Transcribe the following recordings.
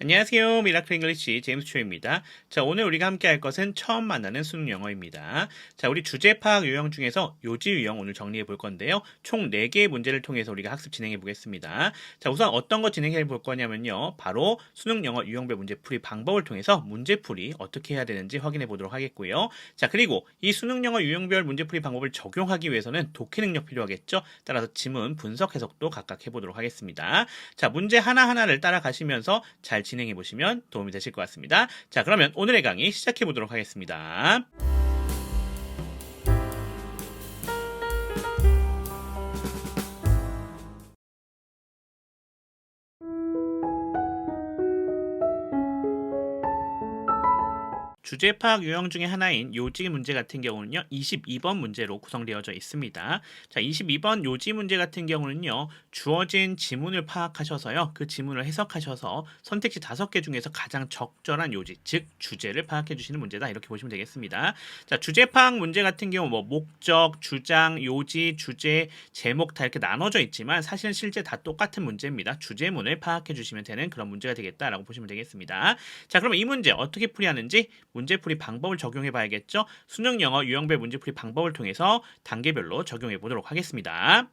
안녕하세요. 미라클 잉글리시 제임스 초입니다. 자, 오늘 우리가 함께 할 것은 처음 만나는 수능 영어입니다. 자, 우리 주제 파악 유형 중에서 요지 유형 오늘 정리해 볼 건데요. 총 4개의 문제를 통해서 우리가 학습 진행해 보겠습니다. 자, 우선 어떤 거 진행해 볼 거냐면요. 바로 수능 영어 유형별 문제풀이 방법을 통해서 문제풀이 어떻게 해야 되는지 확인해 보도록 하겠고요. 자, 그리고 이 수능 영어 유형별 문제풀이 방법을 적용하기 위해서는 독해 능력 필요하겠죠. 따라서 지문 분석 해석도 각각 해 보도록 하겠습니다. 자, 문제 하나하나를 따라가시면서 잘 진행해 보시면 도움이 되실 것 같습니다. 자, 그러면 오늘의 강의 시작해 보도록 하겠습니다. 주제 파악 유형 중에 하나인 요지 문제 같은 경우는요, 22번 문제로 구성되어져 있습니다. 자, 22번 요지 문제 같은 경우는요, 주어진 지문을 파악하셔서요, 그 지문을 해석하셔서 선택지 5개 중에서 가장 적절한 요지, 즉 주제를 파악해 주시는 문제다. 이렇게 보시면 되겠습니다. 자, 주제 파악 문제 같은 경우 뭐 목적, 주장, 요지, 주제, 제목 다 이렇게 나눠져 있지만 사실은 실제 다 똑같은 문제입니다. 주제문을 파악해 주시면 되는 그런 문제가 되겠다라고 보시면 되겠습니다. 자, 그러면 이 문제 어떻게 풀이하는지 문제풀이 방법을 적용해 봐야겠죠. 수능 영어 유형별 문제풀이 방법을 통해서 단계별로 적용해 보도록 하겠습니다.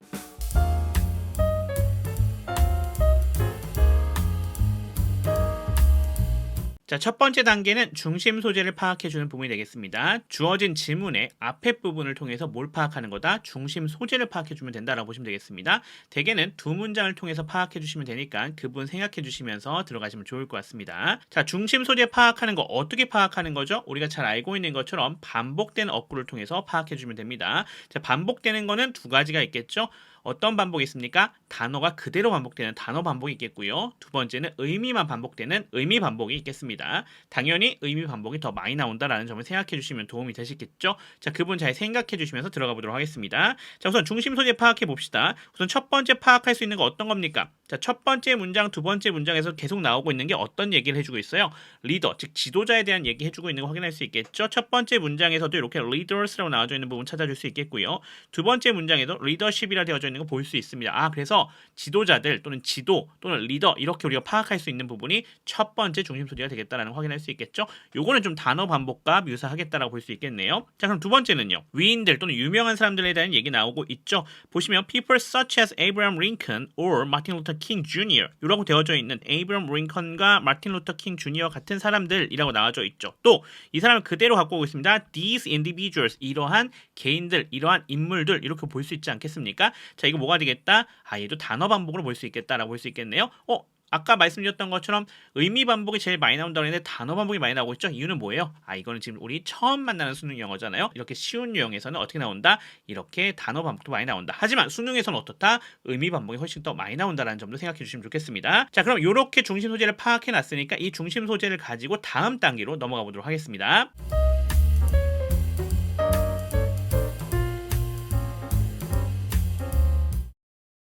자, 첫 번째 단계는 중심 소재를 파악해주는 부분이 되겠습니다. 주어진 지문의 앞에 부분을 통해서 뭘 파악하는 거다? 중심 소재를 파악해주면 된다라고 보시면 되겠습니다. 대개는 두 문장을 통해서 파악해주시면 되니까 그 부분 생각해주시면서 들어가시면 좋을 것 같습니다. 자, 중심 소재 파악하는 거 어떻게 파악하는 거죠? 우리가 잘 알고 있는 것처럼 반복되는 어구를 통해서 파악해주면 됩니다. 자, 반복되는 거는 두 가지가 있겠죠. 어떤 반복이 있습니까? 단어가 그대로 반복되는 단어 반복이 있겠고요. 두 번째는 의미만 반복되는 의미 반복이 있겠습니다. 당연히 의미 반복이 더 많이 나온다라는 점을 생각해 주시면 도움이 되시겠죠? 자, 그 부분 잘 생각해 주시면서 들어가 보도록 하겠습니다. 자, 우선 중심 소재 파악해 봅시다. 우선 첫 번째 파악할 수 있는 거 어떤 겁니까? 자, 첫 번째 문장, 두 번째 문장에서 계속 나오고 있는 게 어떤 얘기를 해주고 있어요? 리더, 즉 지도자에 대한 얘기 해주고 있는 거 확인할 수 있겠죠? 첫 번째 문장에서도 이렇게 leaders라고 나와져 있는 부분 찾아줄 수 있겠고요. 두 번째 문장에도 leadership이라 되어져 있는 거 볼 수 있습니다. 아, 그래서 지도자들 또는 지도 또는 리더 이렇게 우리가 파악할 수 있는 부분이 첫 번째 중심 소재가 되겠다라는 거 확인할 수 있겠죠? 요거는 좀 단어 반복과 묘사하겠다라고 볼 수 있겠네요. 자, 그럼 두 번째는요. 위인들 또는 유명한 사람들에 대한 얘기 나오고 있죠. 보시면 people such as Abraham Lincoln or Martin Luther King Jr. 이라고 되어져 있는 에이브람 링컨과 마틴 루터 킹 주니어 같은 사람들이라고 나와져 있죠. 또 이 사람을 그대로 갖고 오고 있습니다. These individuals 이러한 개인들, 이러한 인물들 이렇게 볼 수 있지 않겠습니까? 자, 이거 뭐가 되겠다? 아, 얘도 단어 반복으로 볼 수 있겠다라고 볼 수 있겠네요. 아까 말씀드렸던 것처럼 의미 반복이 제일 많이 나온다고 했는데 단어 반복이 많이 나오고 있죠. 이유는 뭐예요? 아, 이거는 지금 우리 처음 만나는 수능 영어잖아요. 이렇게 쉬운 유형에서는 어떻게 나온다? 이렇게 단어 반복도 많이 나온다. 하지만 수능에서는 어떻다? 의미 반복이 훨씬 더 많이 나온다는 점도 생각해 주시면 좋겠습니다. 자, 그럼 이렇게 중심 소재를 파악해 놨으니까 이 중심 소재를 가지고 다음 단계로 넘어가 보도록 하겠습니다.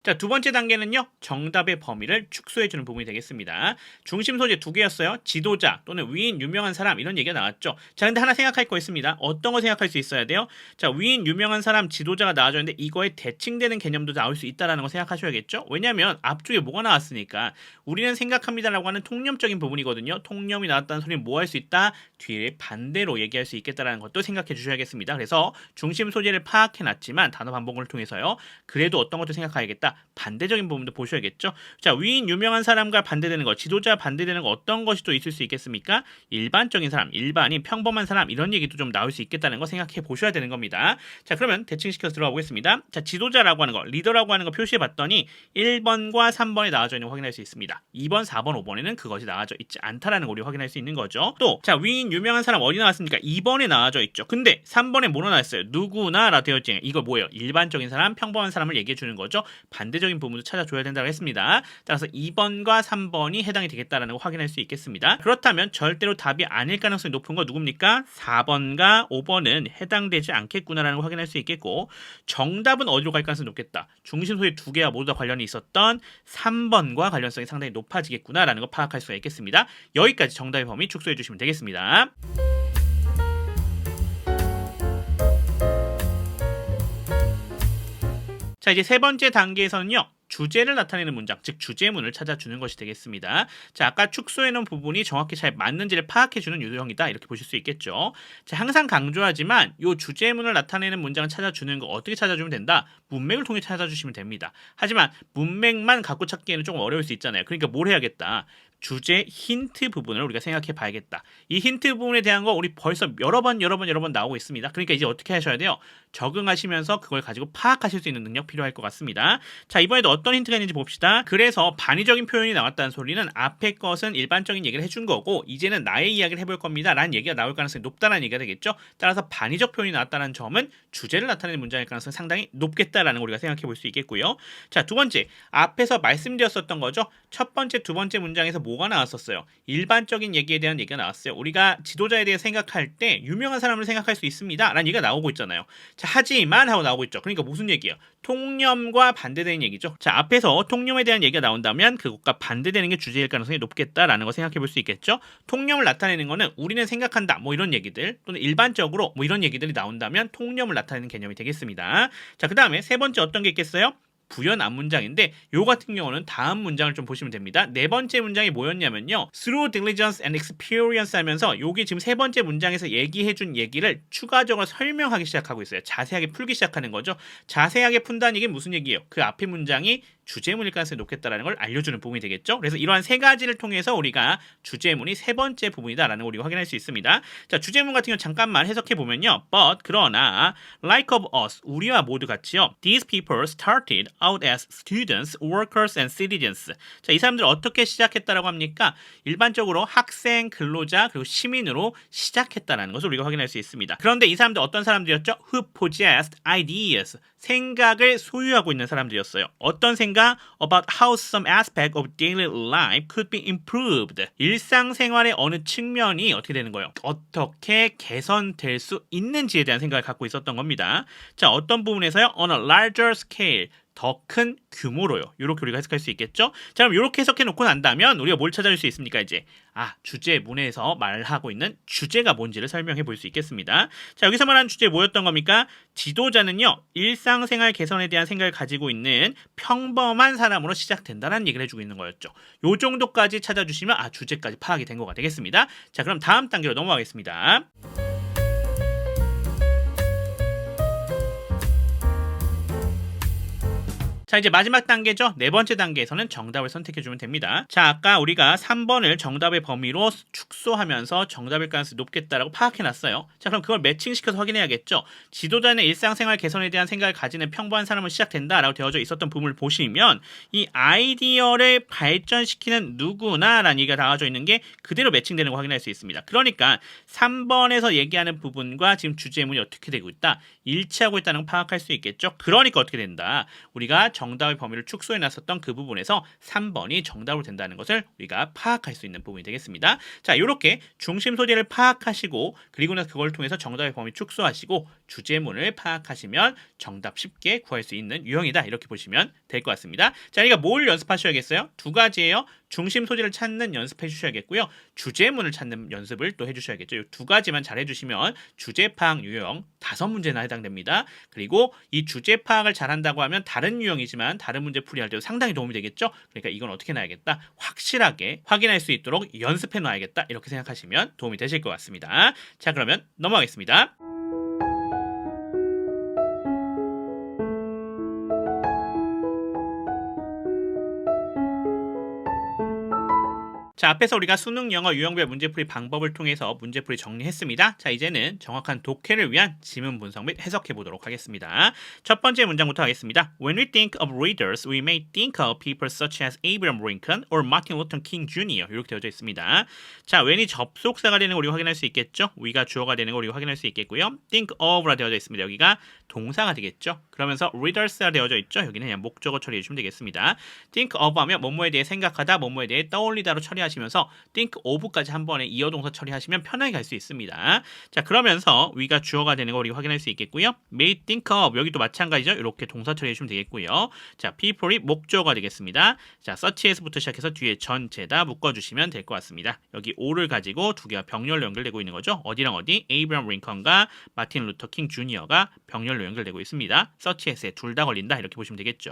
자, 두 번째 단계는요. 정답의 범위를 축소해주는 부분이 되겠습니다. 중심 소재 두 개였어요. 지도자 또는 위인 유명한 사람 이런 얘기가 나왔죠. 자, 근데 하나 생각할 거 있습니다. 어떤 거 생각할 수 있어야 돼요? 자, 위인 유명한 사람 지도자가 나와져 있는데 이거에 대칭되는 개념도 나올 수 있다는 거 생각하셔야겠죠. 왜냐하면 앞쪽에 뭐가 나왔으니까 우리는 생각합니다라고 하는 통념적인 부분이거든요. 통념이 나왔다는 소리는 뭐 할 수 있다? 뒤에 반대로 얘기할 수 있겠다는 것도 생각해 주셔야겠습니다. 그래서 중심 소재를 파악해놨지만 단어 반복을 통해서요. 그래도 어떤 것도 생각해야겠다. 반대적인 부분도 보셔야겠죠. 자, 위인 유명한 사람과 반대되는 것, 지도자 반대되는 거 어떤 것이 또 있을 수 있겠습니까? 일반적인 사람, 일반인, 평범한 사람 이런 얘기도 좀 나올 수 있겠다는 거 생각해 보셔야 되는 겁니다. 자, 그러면 대칭시켜서 들어가 보겠습니다. 자, 지도자라고 하는 거, 리더라고 하는 거 표시해 봤더니 1번과 3번에 나와져 있는 거 확인할 수 있습니다. 2번, 4번, 5번에는 그것이 나와져 있지 않다라는 거 우리 확인할 수 있는 거죠. 또, 자, 위인 유명한 사람 어디 나왔습니까? 2번에 나와져 있죠. 근데 3번에 뭐로 나왔어요? 누구나라 되어 있죠. 이거 뭐예요? 일반적인 사람, 평범한 사람을 얘기해 주는 거죠. 반대적인 부분도 찾아줘야 된다고 했습니다. 따라서 2번과 3번이 해당이 되겠다라는 거 확인할 수 있겠습니다. 그렇다면 절대로 답이 아닐 가능성이 높은 거 누굽니까? 4번과 5번은 해당되지 않겠구나라는 거 확인할 수 있겠고 정답은 어디로 갈 가능성이 높겠다. 중심 소재 두 개와 모두 다 관련이 있었던 3번과 관련성이 상당히 높아지겠구나라는 거 파악할 수가 있겠습니다. 여기까지 정답의 범위 축소해 주시면 되겠습니다. 자, 이제 세 번째 단계에서는요. 주제를 나타내는 문장, 즉 주제문을 찾아주는 것이 되겠습니다. 자, 아까 축소해놓은 부분이 정확히 잘 맞는지를 파악해주는 유형이다 이렇게 보실 수 있겠죠. 자, 항상 강조하지만 이 주제문을 나타내는 문장을 찾아주는 거 어떻게 찾아주면 된다? 문맥을 통해 찾아주시면 됩니다. 하지만 문맥만 갖고 찾기에는 조금 어려울 수 있잖아요. 그러니까 뭘 해야겠다? 주제 힌트 부분을 우리가 생각해 봐야겠다. 이 힌트 부분에 대한 거 우리 벌써 여러 번 나오고 있습니다. 그러니까 이제 어떻게 하셔야 돼요? 적응하시면서 그걸 가지고 파악하실 수 있는 능력 필요할 것 같습니다. 자, 이번에도 어떤 힌트가 있는지 봅시다. 그래서 반의적인 표현이 나왔다는 소리는 앞에 것은 일반적인 얘기를 해준 거고 이제는 나의 이야기를 해볼 겁니다 라는 얘기가 나올 가능성이 높다는 얘기가 되겠죠. 따라서 반의적 표현이 나왔다는 점은 주제를 나타내는 문장일 가능성이 상당히 높겠다라는 걸 우리가 생각해 볼 수 있겠고요. 자, 두 번째, 앞에서 말씀드렸었던 거죠. 첫 번째, 두 번째 문장에서 뭐가 나왔었어요? 일반적인 얘기에 대한 얘기가 나왔어요. 우리가 지도자에 대해 생각할 때 유명한 사람을 생각할 수 있습니다 라는 얘기가 나오고 있잖아요. 자, 하지만 하고 나오고 있죠. 그러니까 무슨 얘기예요? 통념과 반대되는 얘기죠. 자, 앞에서 통념에 대한 얘기가 나온다면 그것과 반대되는 게 주제일 가능성이 높겠다라는 거 생각해 볼 수 있겠죠. 통념을 나타내는 거는 우리는 생각한다 뭐 이런 얘기들 또는 일반적으로 뭐 이런 얘기들이 나온다면 통념을 나타내는 개념이 되겠습니다. 자, 그 다음에 세 번째 어떤 게 있겠어요? 부연 앞문장인데 요 같은 경우는 다음 문장을 좀 보시면 됩니다. 네 번째 문장이 뭐였냐면요. Through diligence and experience 하면서 요게 지금 세 번째 문장에서 얘기해준 얘기를 추가적으로 설명하기 시작하고 있어요. 자세하게 풀기 시작하는 거죠. 자세하게 푼다는 얘기는 무슨 얘기예요? 그 앞에 문장이 주제문일 가능성이 높겠다라는 걸 알려주는 부분이 되겠죠. 그래서 이러한 세 가지를 통해서 우리가 주제문이 세 번째 부분이다라는 걸 우리가 확인할 수 있습니다. 자, 주제문 같은 경우 잠깐만 해석해 보면요. But 그러나 like of us 우리와 모두 같이요. These people started out as students, workers, and citizens. 자, 이 사람들 어떻게 시작했다라고 합니까? 일반적으로 학생, 근로자, 그리고 시민으로 시작했다라는 것을 우리가 확인할 수 있습니다. 그런데 이 사람들 어떤 사람들이었죠? Who possessed ideas. 생각을 소유하고 있는 사람들이었어요. 어떤 생각? About how some aspect of daily life could be improved. 일상생활의 어느 측면이 어떻게 되는 거예요? 어떻게 개선될 수 있는지에 대한 생각을 갖고 있었던 겁니다. 자, 어떤 부분에서요? On a larger scale. 더 큰 규모로요. 이렇게 우리가 해석할 수 있겠죠? 자, 그럼 이렇게 해석해 놓고 난다면 우리가 뭘 찾아줄 수 있습니까? 이제 주제문에서 말하고 있는 주제가 뭔지를 설명해 볼 수 있겠습니다. 자, 여기서 말하는 주제 뭐였던 겁니까? 지도자는요. 일상생활 개선에 대한 생각을 가지고 있는 평범한 사람으로 시작된다는 얘기를 해주고 있는 거였죠. 요 정도까지 찾아주시면 주제까지 파악이 된 거가 되겠습니다. 자, 그럼 다음 단계로 넘어가겠습니다. 자, 이제 마지막 단계죠. 네 번째 단계에서는 정답을 선택해주면 됩니다. 자, 아까 우리가 3번을 정답의 범위로 축소하면서 정답일 가능성이 높겠다라고 파악해놨어요. 자, 그럼 그걸 매칭시켜서 확인해야겠죠. 지도자는 일상생활 개선에 대한 생각을 가지는 평범한 사람으로 시작된다라고 되어져 있었던 부분을 보시면 이 아이디어를 발전시키는 누구나라는 얘기가 나와져 있는 게 그대로 매칭되는 거 확인할 수 있습니다. 그러니까 3번에서 얘기하는 부분과 지금 주제문이 어떻게 되고 있다? 일치하고 있다는 걸 파악할 수 있겠죠. 그러니까 어떻게 된다? 우리가 정답의 범위를 축소해 놨었던 그 부분에서 3번이 정답으로 된다는 것을 우리가 파악할 수 있는 부분이 되겠습니다. 자, 이렇게 중심 소재를 파악하시고 그리고 나서 그걸 통해서 정답의 범위 축소하시고 주제문을 파악하시면 정답 쉽게 구할 수 있는 유형이다. 이렇게 보시면 될 것 같습니다. 자, 그러니까 뭘 연습하셔야겠어요? 두 가지예요. 중심 소재를 찾는 연습해 주셔야겠고요. 주제문을 찾는 연습을 또 해주셔야겠죠. 이 두 가지만 잘 해주시면 주제 파악 유형 5문제나 해당됩니다. 그리고 이 주제 파악을 잘한다고 하면 다른 유형이지만 다른 문제 풀이할 때도 상당히 도움이 되겠죠. 그러니까 이건 어떻게 놔야겠다? 확실하게 확인할 수 있도록 연습해 놔야겠다. 이렇게 생각하시면 도움이 되실 것 같습니다. 자, 그러면 넘어가겠습니다. 자, 앞에서 우리가 수능 영어 유형별 문제풀이 방법을 통해서 문제풀이 정리했습니다. 자, 이제는 정확한 독해를 위한 지문 분석 및 해석해 보도록 하겠습니다. 첫 번째 문장부터 하겠습니다. When we think of readers, we may think of people such as Abraham Lincoln or Martin Luther King Jr. 이렇게 되어져 있습니다. 자, when이 접속사가 되는 거 우리가 확인할 수 있겠죠? we가 주어가 되는 거 우리가 확인할 수 있겠고요. think of라 되어져 있습니다. 여기가 동사가 되겠죠? 그러면서 readers가 되어져 있죠? 여기는 그냥 목적어 처리해 주시면 되겠습니다. think of 하면 뭐뭐에 대해 생각하다, 뭐뭐에 대해 떠올리다로 처리하시면 하시면서 think of까지 한 번에 이어 동사 처리하시면 편하게 갈 수 있습니다. 자, 그러면서 위가 주어가 되는 거 우리 확인할 수 있겠고요. may think of 여기도 마찬가지죠. 이렇게 동사 처리해 주시면 되겠고요. 자, people이 목적어가 되겠습니다. 자, searches부터 시작해서 뒤에 전체다 묶어주시면 될 것 같습니다. 여기 o를 가지고 두 개가 병렬로 연결되고 있는 거죠. 어디랑 어디? 에이브람 링컨과 마틴 루터 킹 주니어가 병렬로 연결되고 있습니다. searches에 둘 다 걸린다 이렇게 보시면 되겠죠.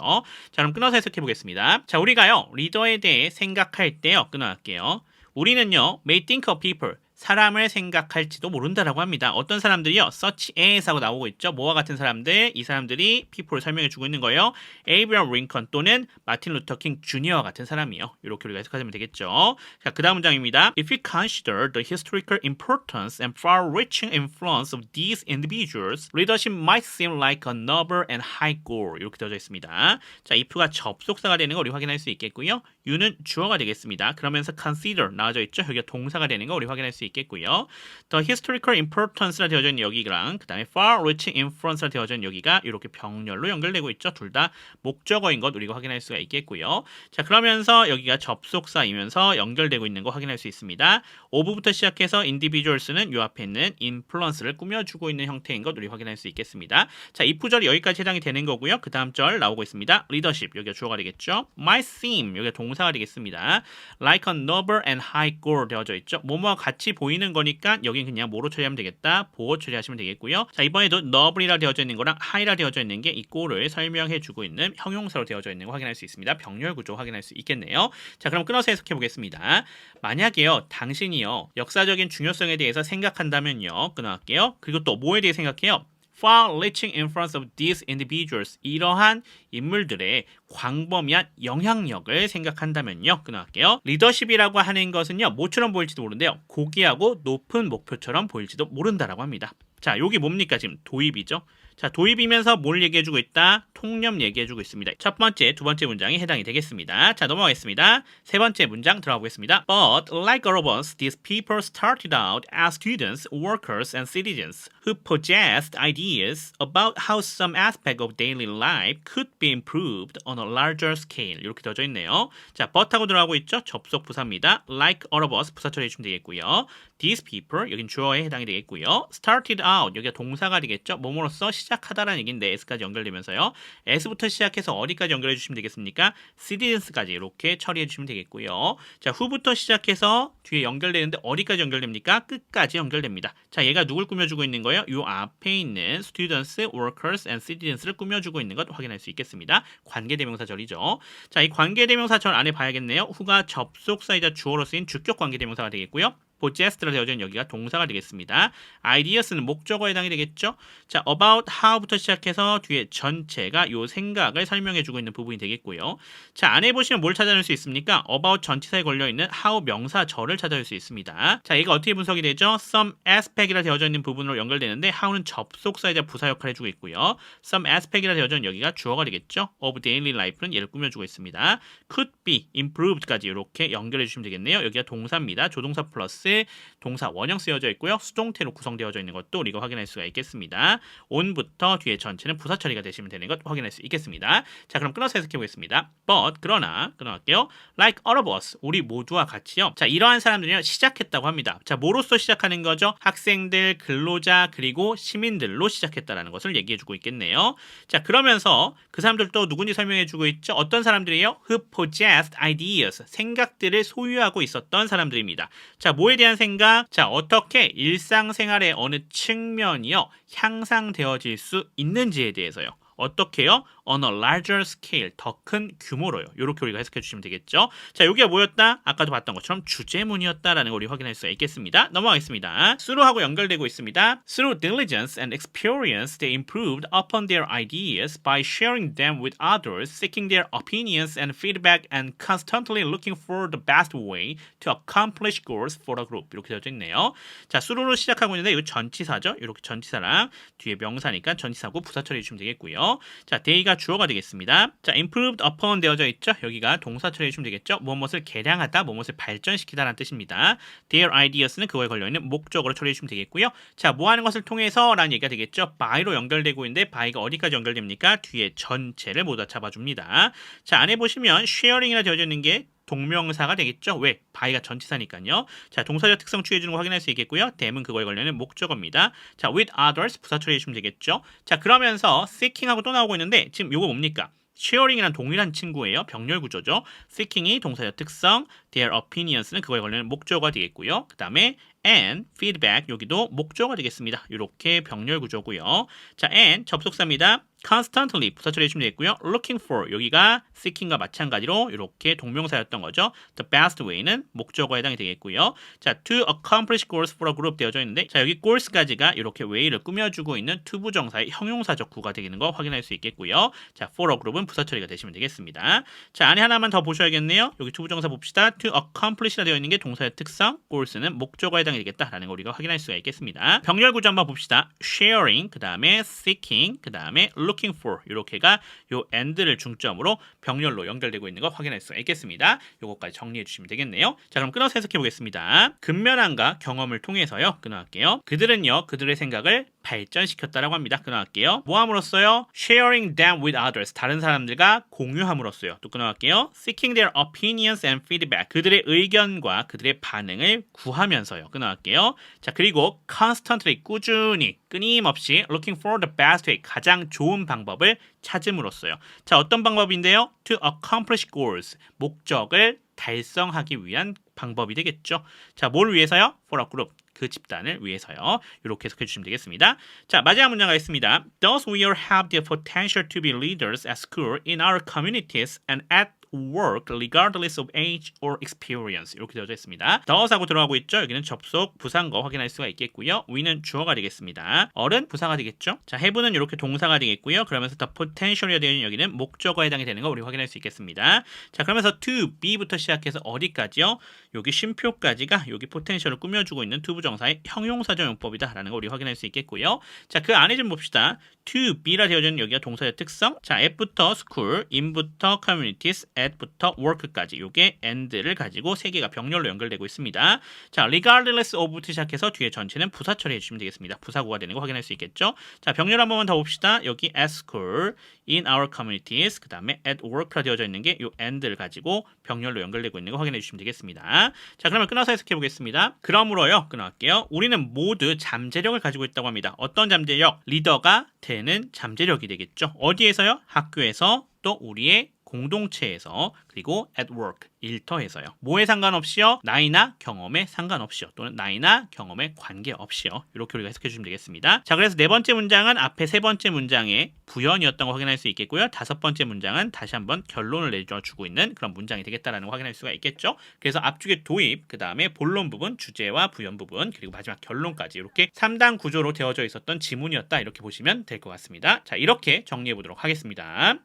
자, 그럼 끊어서 해석해 보겠습니다. 자, 우리가요 리더에 대해 생각할 때요 끊어갈게요. 우리는요 may think of people 사람을 생각할지도 모른다라고 합니다. 어떤 사람들이요? such as 하고 나오고 있죠. 뭐와 같은 사람들? 이 사람들이 people을 설명해주고 있는 거예요. 에이브람 링컨 또는 마틴 루터 킹 주니어와 같은 사람이요. 이렇게 우리가 해석하시면 되겠죠. 자, 그 다음 문장입니다. If we consider the historical importance and far-reaching influence of these individuals, leadership might seem like a noble and high goal. 이렇게 되어져 있습니다. 자, if가 접속사가 되는 거 우리 확인할 수 있겠고요. you는 주어가 되겠습니다. 그러면서 consider 나와져 있죠. 여기가 동사가 되는 거 우리 확인할 수 있겠고요. The historical importance라 되어져 있는 여기랑 그 다음에 far-reaching influence라 되어져 있는 여기가 이렇게 병렬로 연결되고 있죠. 둘 다 목적어인 것 우리가 확인할 수가 있겠고요. 자, 그러면서 여기가 접속사이면서 연결되고 있는 거 확인할 수 있습니다. of부터 시작해서 individuals는 요 앞에 있는 influence를 꾸며주고 있는 형태인 것 우리 확인할 수 있겠습니다. 자, 이 부절이 여기까지 해당이 되는 거고요. 그 다음 절 나오고 있습니다. leadership 여기가 주어가 되겠죠. might seem 여기가 동사가 되겠습니다. like a noble and high goal 되어져 있죠. 뭐뭐와 같이 보이는 거니까 여긴 그냥 뭐로 처리하면 되겠다. 보어 처리하시면 되겠고요. 자, 이번에도 noble이라 되어져 있는 거랑 high라 되어져 있는 게 이 goal을 설명해 주고 있는 형용사로 되어져 있는 거 확인할 수 있습니다. 병렬 구조 확인할 수 있겠네요. 자, 그럼 끊어서 해석해 보겠습니다. 만약에요 당신이요 역사적인 중요성에 대해서 생각한다면요 끊어갈게요. 그리고 또 뭐에 대해 생각해요? far-reaching influence of these individuals 이러한 인물들의 광범위한 영향력을 생각한다면요 끊어갈게요. 리더십이라고 하는 것은요 뭐처럼 보일지도 모르는데요 고귀하고 높은 목표처럼 보일지도 모른다라고 합니다. 자, 여기 뭡니까? 지금 도입이죠. 자, 도입이면서 뭘 얘기해주고 있다? 통념 얘기해주고 있습니다. 첫 번째, 두 번째 문장이 해당이 되겠습니다. 자, 넘어가겠습니다. 세 번째 문장 들어가 보겠습니다. But like all of us, these people started out as students, workers, and citizens who possessed ideas about how some aspect of daily life could be improved on a larger scale. 이렇게 되어져 있네요. 자, but하고 들어가고 있죠? 접속 부사입니다. Like all of us 부사 처리해주면 되겠고요. These people, 여긴 주어에 해당이 되겠고요. Started out, 여기가 동사가 되겠죠? 뭐뭐로써 시작하다라는 얘기인데 S까지 연결되면서요. S부터 시작해서 어디까지 연결해 주시면 되겠습니까? citizens까지 이렇게 처리해 주시면 되겠고요. 자, who부터 시작해서 뒤에 연결되는데 어디까지 연결됩니까? 끝까지 연결됩니다. 자, 얘가 누굴 꾸며주고 있는 거예요? 요 앞에 있는 students, workers, and citizens를 꾸며주고 있는 것 확인할 수 있겠습니다. 관계대명사절이죠. 자, 이 관계대명사절 안에 봐야겠네요. who가 접속사이자 주어로 쓰인 주격 관계대명사가 되겠고요. possessed라 되어져 있는 여기가 동사가 되겠습니다. ideas는 목적어에 해당이 되겠죠. 자, about how부터 시작해서 뒤에 전체가 요 생각을 설명해주고 있는 부분이 되겠고요. 자, 안에 보시면 뭘 찾아낼 수 있습니까? about 전치사에 걸려있는 how 명사절을 찾아낼 수 있습니다. 자, 이거 어떻게 분석이 되죠? some aspect이라 되어져 있는 부분으로 연결되는데 how는 접속사이자 부사 역할을 해주고 있고요. some aspect이라 되어져 있는 여기가 주어가 되겠죠. of daily life는 얘를 꾸며주고 있습니다. could be improved까지 이렇게 연결해 주시면 되겠네요. 여기가 동사입니다. 조동사 플러스 동사 원형 쓰여져 있고요. 수동태로 구성되어져 있는 것도 우리가 확인할 수가 있겠습니다. on부터 뒤에 전체는 부사 처리가 되시면 되는 것 확인할 수 있겠습니다. 자, 그럼 끊어서 해석해 보겠습니다. but 그러나 끊어갈게요. like all of us 우리 모두와 같이요. 자, 이러한 사람들이 시작했다고 합니다. 자, 뭐로써 시작하는 거죠? 학생들, 근로자 그리고 시민들로 시작했다라는 것을 얘기해주고 있겠네요. 자, 그러면서 그 사람들도 누군지 설명해주고 있죠. 어떤 사람들이에요? who possessed ideas 생각들을 소유하고 있었던 사람들입니다. 자, 뭐에 대한 생각? 자, 어떻게 일상생활의 어느 측면이요 향상되어질 수 있는지에 대해서요. 어떻게요? On a larger scale, 더 큰 규모로요. 이렇게 우리가 해석해 주시면 되겠죠. 자, 여기가 뭐였다? 아까도 봤던 것처럼 주제문이었다라는 걸 우리 확인할 수가 있겠습니다. 넘어가겠습니다. through하고 연결되고 있습니다. Through diligence and experience, they improved upon their ideas by sharing them with others, seeking their opinions and feedback, and constantly looking for the best way to accomplish goals for the group. 이렇게 되어져 있네요. 자, through로 시작하고 있는데 이거 전치사죠. 이렇게 전치사랑 뒤에 명사니까 전치사고 부사 처리해 주시면 되겠고요. 자, day가 주어가 되겠습니다. 자, improved upon 되어져 있죠. 여기가 동사 처리해 주시면 되겠죠. 무엇을 개량하다, 무엇을 발전시키다 라는 뜻입니다. their ideas는 그거에 걸려있는 목적으로 처리해 주시면 되겠고요. 자, 뭐 하는 것을 통해서 라는 얘기가 되겠죠. by로 연결되고 있는데 by가 어디까지 연결됩니까? 뒤에 전체를 모두 잡아줍니다. 자, 안에 보시면 sharing이라 되어져 있는 게 동명사가 되겠죠. 왜? by가 전치사니까요. 자, 동사적 특성 취해주는 거 확인할 수 있겠고요. them은 그거에 관련된 목적어입니다. 자, with others 부사 처리해주시면 되겠죠. 자, 그러면서 seeking하고 또 나오고 있는데 지금 요거 뭡니까? sharing이랑 동일한 친구예요. 병렬 구조죠. seeking이 동사적 특성, their opinions는 그거에 관련된 목적어가 되겠고요. 그 다음에 and feedback 여기도 목적어가 되겠습니다. 이렇게 병렬 구조고요. 자, and 접속사입니다. constantly 부사 처리해주시면 되겠고요. looking for 여기가 seeking과 마찬가지로 이렇게 동명사였던 거죠. the best way는 목적어에 해당이 되겠고요. 자, to accomplish goals for a group 되어져 있는데 자, 여기 goals까지가 이렇게 way를 꾸며주고 있는 투부정사의 형용사적 구가 되는 거 확인할 수 있겠고요. 자, for a group은 부사 처리가 되시면 되겠습니다. 자, 안에 하나만 더 보셔야겠네요. 여기 투부정사 봅시다. to accomplish라 되어 있는 게 동사의 특성, goals는 목적어에 해당이 되겠다라는 거 우리가 확인할 수가 있겠습니다. 병렬 구조 한번 봅시다. sharing, 그 다음에 seeking, 그 다음에 looking for 이렇게가 요 and를 중점으로 병렬로 연결되고 있는 거 확인할 수가 있겠습니다. 요거까지 정리해 주시면 되겠네요. 자, 그럼 끊어서 해석해 보겠습니다. 근면함과 경험을 통해서요. 끊어갈게요. 그들은요, 그들의 생각을 발전시켰다라고 합니다. 끊어갈게요. 뭐 함으로써요? sharing them with others. 다른 사람들과 공유함으로써요. 또 끊어갈게요. seeking their opinions and feedback. 그들의 의견과 그들의 반응을 구하면서요. 끊어갈게요. 자, 그리고 constantly 꾸준히 끊임없이 looking for the best way. 가장 좋은 방법을 찾음으로써요. 자, 어떤 방법인데요? to accomplish goals. 목적을 달성하기 위한 방법이 되겠죠. 자, 뭘 위해서요? for a group. 그 집단을 위해서요. 이렇게 해석해 주시면 되겠습니다. 자, 마지막 문장 가겠습니다. Thus we all have the potential to be leaders at school, in our communities, and at work regardless of age or experience 이렇게 되어져 있습니다. 더하고 들어가고 있죠. 여기는 접속 부사인 거 확인할 수가 있겠고요. we는 주어가 되겠습니다. 어른 부사가 되겠죠. 자, have는 이렇게 동사가 되겠고요. 그러면서 the potential이 되어 있는 여기는 목적어에 해당이 되는 거 우리 확인할 수 있겠습니다. 자, 그러면서 to be부터 시작해서 어디까지요? 여기 쉼표까지가 여기 potential을 꾸며주고 있는 투부정사의 형용사적 용법이다라는 거 우리 확인할 수 있겠고요. 자, 그 안에 좀 봅시다. to be라 되어져 있는 여기가 동사의 특성. 자, at부터 school, in부터 communities, at부터 work까지 요게 and를 가지고 세 개가 병렬로 연결되고 있습니다. 자, regardless of부터 시작해서 뒤에 전체는 부사 처리해 주시면 되겠습니다. 부사구가 되는 거 확인할 수 있겠죠. 자, 병렬 한 번만 더 봅시다. 여기 at school, in our communities, 그 다음에 at work라 되어져 있는 게 요 and를 가지고 병렬로 연결되고 있는 거 확인해 주시면 되겠습니다. 자, 그러면 끊어서 해석해 보겠습니다. 그러므로요, 끊어갈게요. 우리는 모두 잠재력을 가지고 있다고 합니다. 어떤 잠재력? 리더가 되는 잠재력이 되겠죠. 어디에서요? 학교에서 또 우리의 공동체에서 그리고 at work 일터에서요. 뭐에 상관없이요? 나이나 경험에 상관없이요. 또는 나이나 경험에 관계없이요. 이렇게 우리가 해석해 주시면 되겠습니다. 자, 그래서 네 번째 문장은 앞에 세 번째 문장의 부연이었던 거 확인할 수 있겠고요. 다섯 번째 문장은 다시 한번 결론을 내주고 있는 그런 문장이 되겠다라는 거 확인할 수가 있겠죠. 그래서 앞쪽에 도입, 그 다음에 본론 부분, 주제와 부연 부분, 그리고 마지막 결론까지 이렇게 3단 구조로 되어져 있었던 지문이었다. 이렇게 보시면 될 것 같습니다. 자, 이렇게 정리해 보도록 하겠습니다.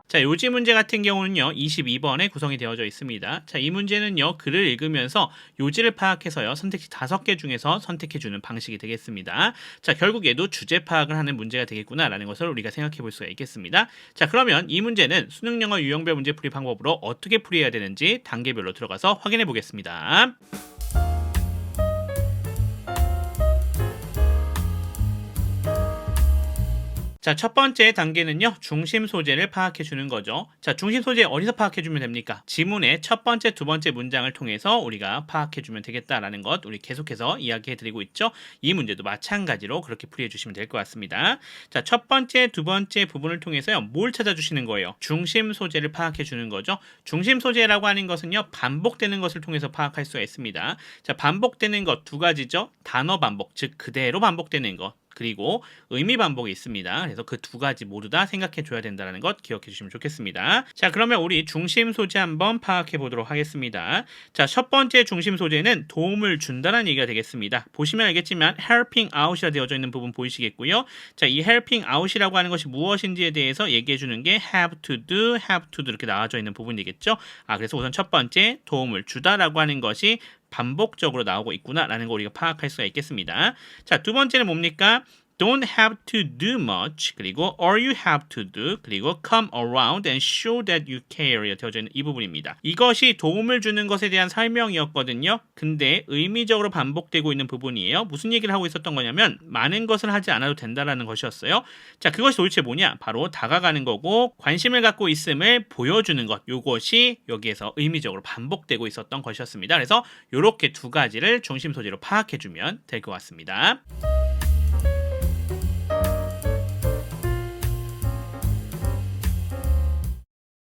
자, 요지 문제 같은 경우는요, 22번에 구성이 되어져 있습니다. 자, 이 문제는요, 글을 읽으면서 요지를 파악해서요, 선택지 5개 중에서 선택해주는 방식이 되겠습니다. 자, 결국 얘도 주제 파악을 하는 문제가 되겠구나라는 것을 우리가 생각해 볼 수가 있겠습니다. 자, 그러면 이 문제는 수능 영어 유형별 문제 풀이 방법으로 어떻게 풀이해야 되는지 단계별로 들어가서 확인해 보겠습니다. 자, 첫 번째 단계는요, 중심 소재를 파악해 주는 거죠. 자, 중심 소재 어디서 파악해 주면 됩니까? 지문의 첫 번째, 두 번째 문장을 통해서 우리가 파악해 주면 되겠다라는 것 우리 계속해서 이야기해 드리고 있죠. 이 문제도 마찬가지로 그렇게 풀이해 주시면 될 것 같습니다. 자, 첫 번째, 두 번째 부분을 통해서요, 뭘 찾아주시는 거예요? 중심 소재를 파악해 주는 거죠. 중심 소재라고 하는 것은요, 반복되는 것을 통해서 파악할 수가 있습니다. 자, 반복되는 것 두 가지죠. 단어 반복, 즉 그대로 반복되는 것. 그리고 의미 반복이 있습니다. 그래서 그 두 가지 모두 다 생각해 줘야 된다는 것 기억해 주시면 좋겠습니다. 자, 그러면 우리 중심 소재 한번 파악해 보도록 하겠습니다. 자, 첫 번째 중심 소재는 도움을 준다는 얘기가 되겠습니다. 보시면 알겠지만 helping out이라 되어져 있는 부분 보이시겠고요. 자, 이 helping out이라고 하는 것이 무엇인지에 대해서 얘기해 주는 게 have to do, have to do 이렇게 나와져 있는 부분이겠죠. 그래서 우선 첫 번째 도움을 주다라고 하는 것이 반복적으로 나오고 있구나라는 거 우리가 파악할 수가 있겠습니다. 자, 두 번째는 뭡니까? don't have to do much 그리고 all you have to do 그리고 come around and show that you care 되어져 있는 이 부분입니다. 이것이 도움을 주는 것에 대한 설명이었거든요. 근데 의미적으로 반복되고 있는 부분이에요. 무슨 얘기를 하고 있었던 거냐면 많은 것을 하지 않아도 된다라는 것이었어요. 자, 그것이 도대체 뭐냐? 바로 다가가는 거고 관심을 갖고 있음을 보여주는 것. 이것이 여기에서 의미적으로 반복되고 있었던 것이었습니다. 그래서 이렇게 두 가지를 중심 소재로 파악해주면 될 것 같습니다.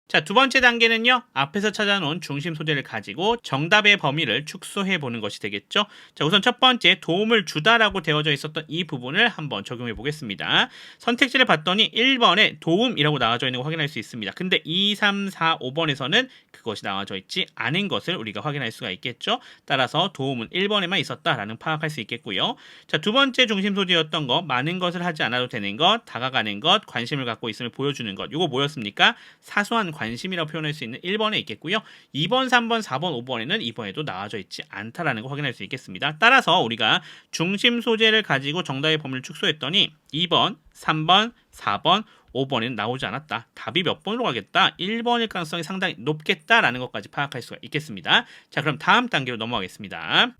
자, 두 번째 단계는요. 앞에서 찾아놓은 중심 소재를 가지고 정답의 범위를 축소해 보는 것이 되겠죠. 자, 우선 첫 번째 도움을 주다라고 되어져 있었던 이 부분을 한번 적용해 보겠습니다. 선택지를 봤더니 1번에 도움이라고 나와져 있는 거 확인할 수 있습니다. 근데 2, 3, 4, 5번에서는 그것이 나와져 있지 않은 것을 우리가 확인할 수가 있겠죠. 따라서 도움은 1번에만 있었다라는 파악할 수 있겠고요. 자, 두 번째 중심 소재였던 거 많은 것을 하지 않아도 되는 것, 다가가는 것, 관심을 갖고 있음을 보여주는 것. 이거 뭐였습니까? 사소한 관심이라고 표현할 수 있는 1번에 있겠고요. 2번, 3번, 4번, 5번에는 이번에도 나와져 있지 않다라는 거 확인할 수 있겠습니다. 따라서 우리가 중심 소재를 가지고 정답의 범위를 축소했더니 2번, 3번, 4번, 5번에는 나오지 않았다. 답이 몇 번으로 가겠다? 1번일 가능성이 상당히 높겠다라는 것까지 파악할 수가 있겠습니다. 자, 그럼 다음 단계로 넘어가겠습니다.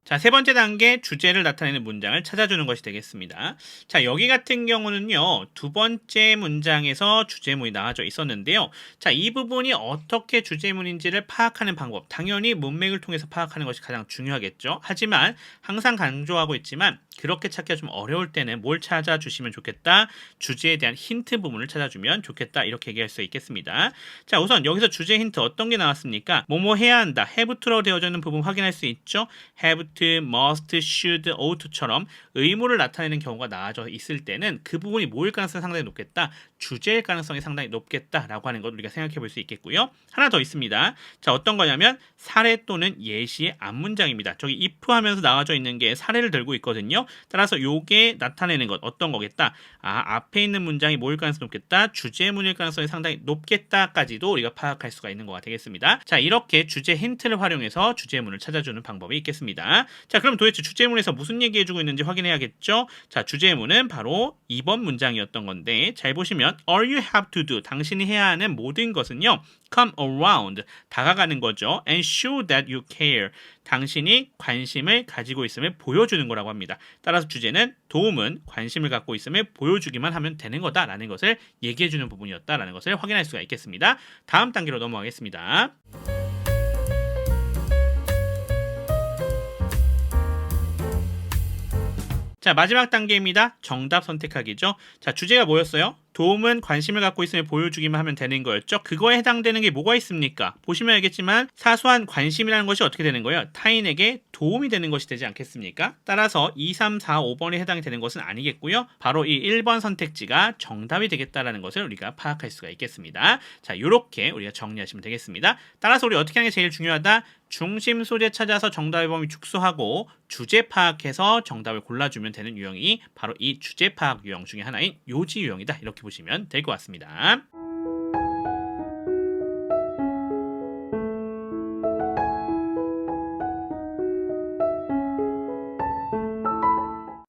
자, 세 번째 단계 주제를 나타내는 문장을 찾아주는 것이 되겠습니다. 자, 여기 같은 경우는요. 두 번째 문장에서 주제문이 나와져 있었는데요. 자, 이 부분이 어떻게 주제문인지를 파악하는 방법. 당연히 문맥을 통해서 파악하는 것이 가장 중요하겠죠. 하지만 항상 강조하고 있지만 그렇게 찾기가 좀 어려울 때는 뭘 찾아주시면 좋겠다? 주제에 대한 힌트 부분을 찾아주면 좋겠다. 이렇게 얘기할 수 있겠습니다. 자, 우선 여기서 주제 힌트 어떤 게 나왔습니까? 뭐뭐 해야 한다. have to로 되어져 있는 부분 확인할 수 있죠. have to, must, should, ought to처럼 의무를 나타내는 경우가 나와져 있을 때는 그 부분이 뭐일 가능성이 상당히 높겠다. 주제일 가능성이 상당히 높겠다라고 하는 것 우리가 생각해 볼 수 있겠고요. 하나 더 있습니다. 자, 어떤 거냐면 사례 또는 예시의 앞문장입니다. 저기 if 하면서 나와져 있는 게 사례를 들고 있거든요. 따라서 요게 나타내는 것 어떤 거겠다. 앞에 있는 문장이 뭐일 가능성이 높겠다. 주제문일 가능성이 상당히 높겠다까지도 우리가 파악할 수가 있는 거가 되겠습니다. 자, 이렇게 주제 힌트를 활용해서 주제문을 찾아주는 방법이 있겠습니다. 자, 그럼 도대체 주제문에서 무슨 얘기해주고 있는지 확인해야겠죠. 자, 주제문은 바로 2번 문장이었던 건데 잘 보시면 all you have to do 당신이 해야 하는 모든 것은요. come around 다가가는 거죠. and show that you care 당신이 관심을 가지고 있음을 보여주는 거라고 합니다. 따라서 주제는 도움은 관심을 갖고 있음을 보여주기만 하면 되는 거다라는 것을 얘기해주는 부분이었다라는 것을 확인할 수가 있겠습니다. 다음 단계로 넘어가겠습니다. 자, 마지막 단계입니다. 정답 선택하기죠. 자, 주제가 뭐였어요? 도움은 관심을 갖고 있음을 보여주기만 하면 되는 거였죠. 그거에 해당되는 게 뭐가 있습니까? 보시면 알겠지만 사소한 관심이라는 것이 어떻게 되는 거예요? 타인에게 도움이 되는 것이 되지 않겠습니까? 따라서 2, 3, 4, 5번에 해당이 되는 것은 아니겠고요. 바로 이 1번 선택지가 정답이 되겠다라는 것을 우리가 파악할 수가 있겠습니다. 자, 이렇게 우리가 정리하시면 되겠습니다. 따라서 우리 어떻게 하는 게 제일 중요하다? 중심 소재 찾아서 정답의 범위 축소하고 주제 파악해서 정답을 골라주면 되는 유형이 바로 이 주제 파악 유형 중에 하나인 요지 유형이다. 이렇게 보시면 될 것 같습니다.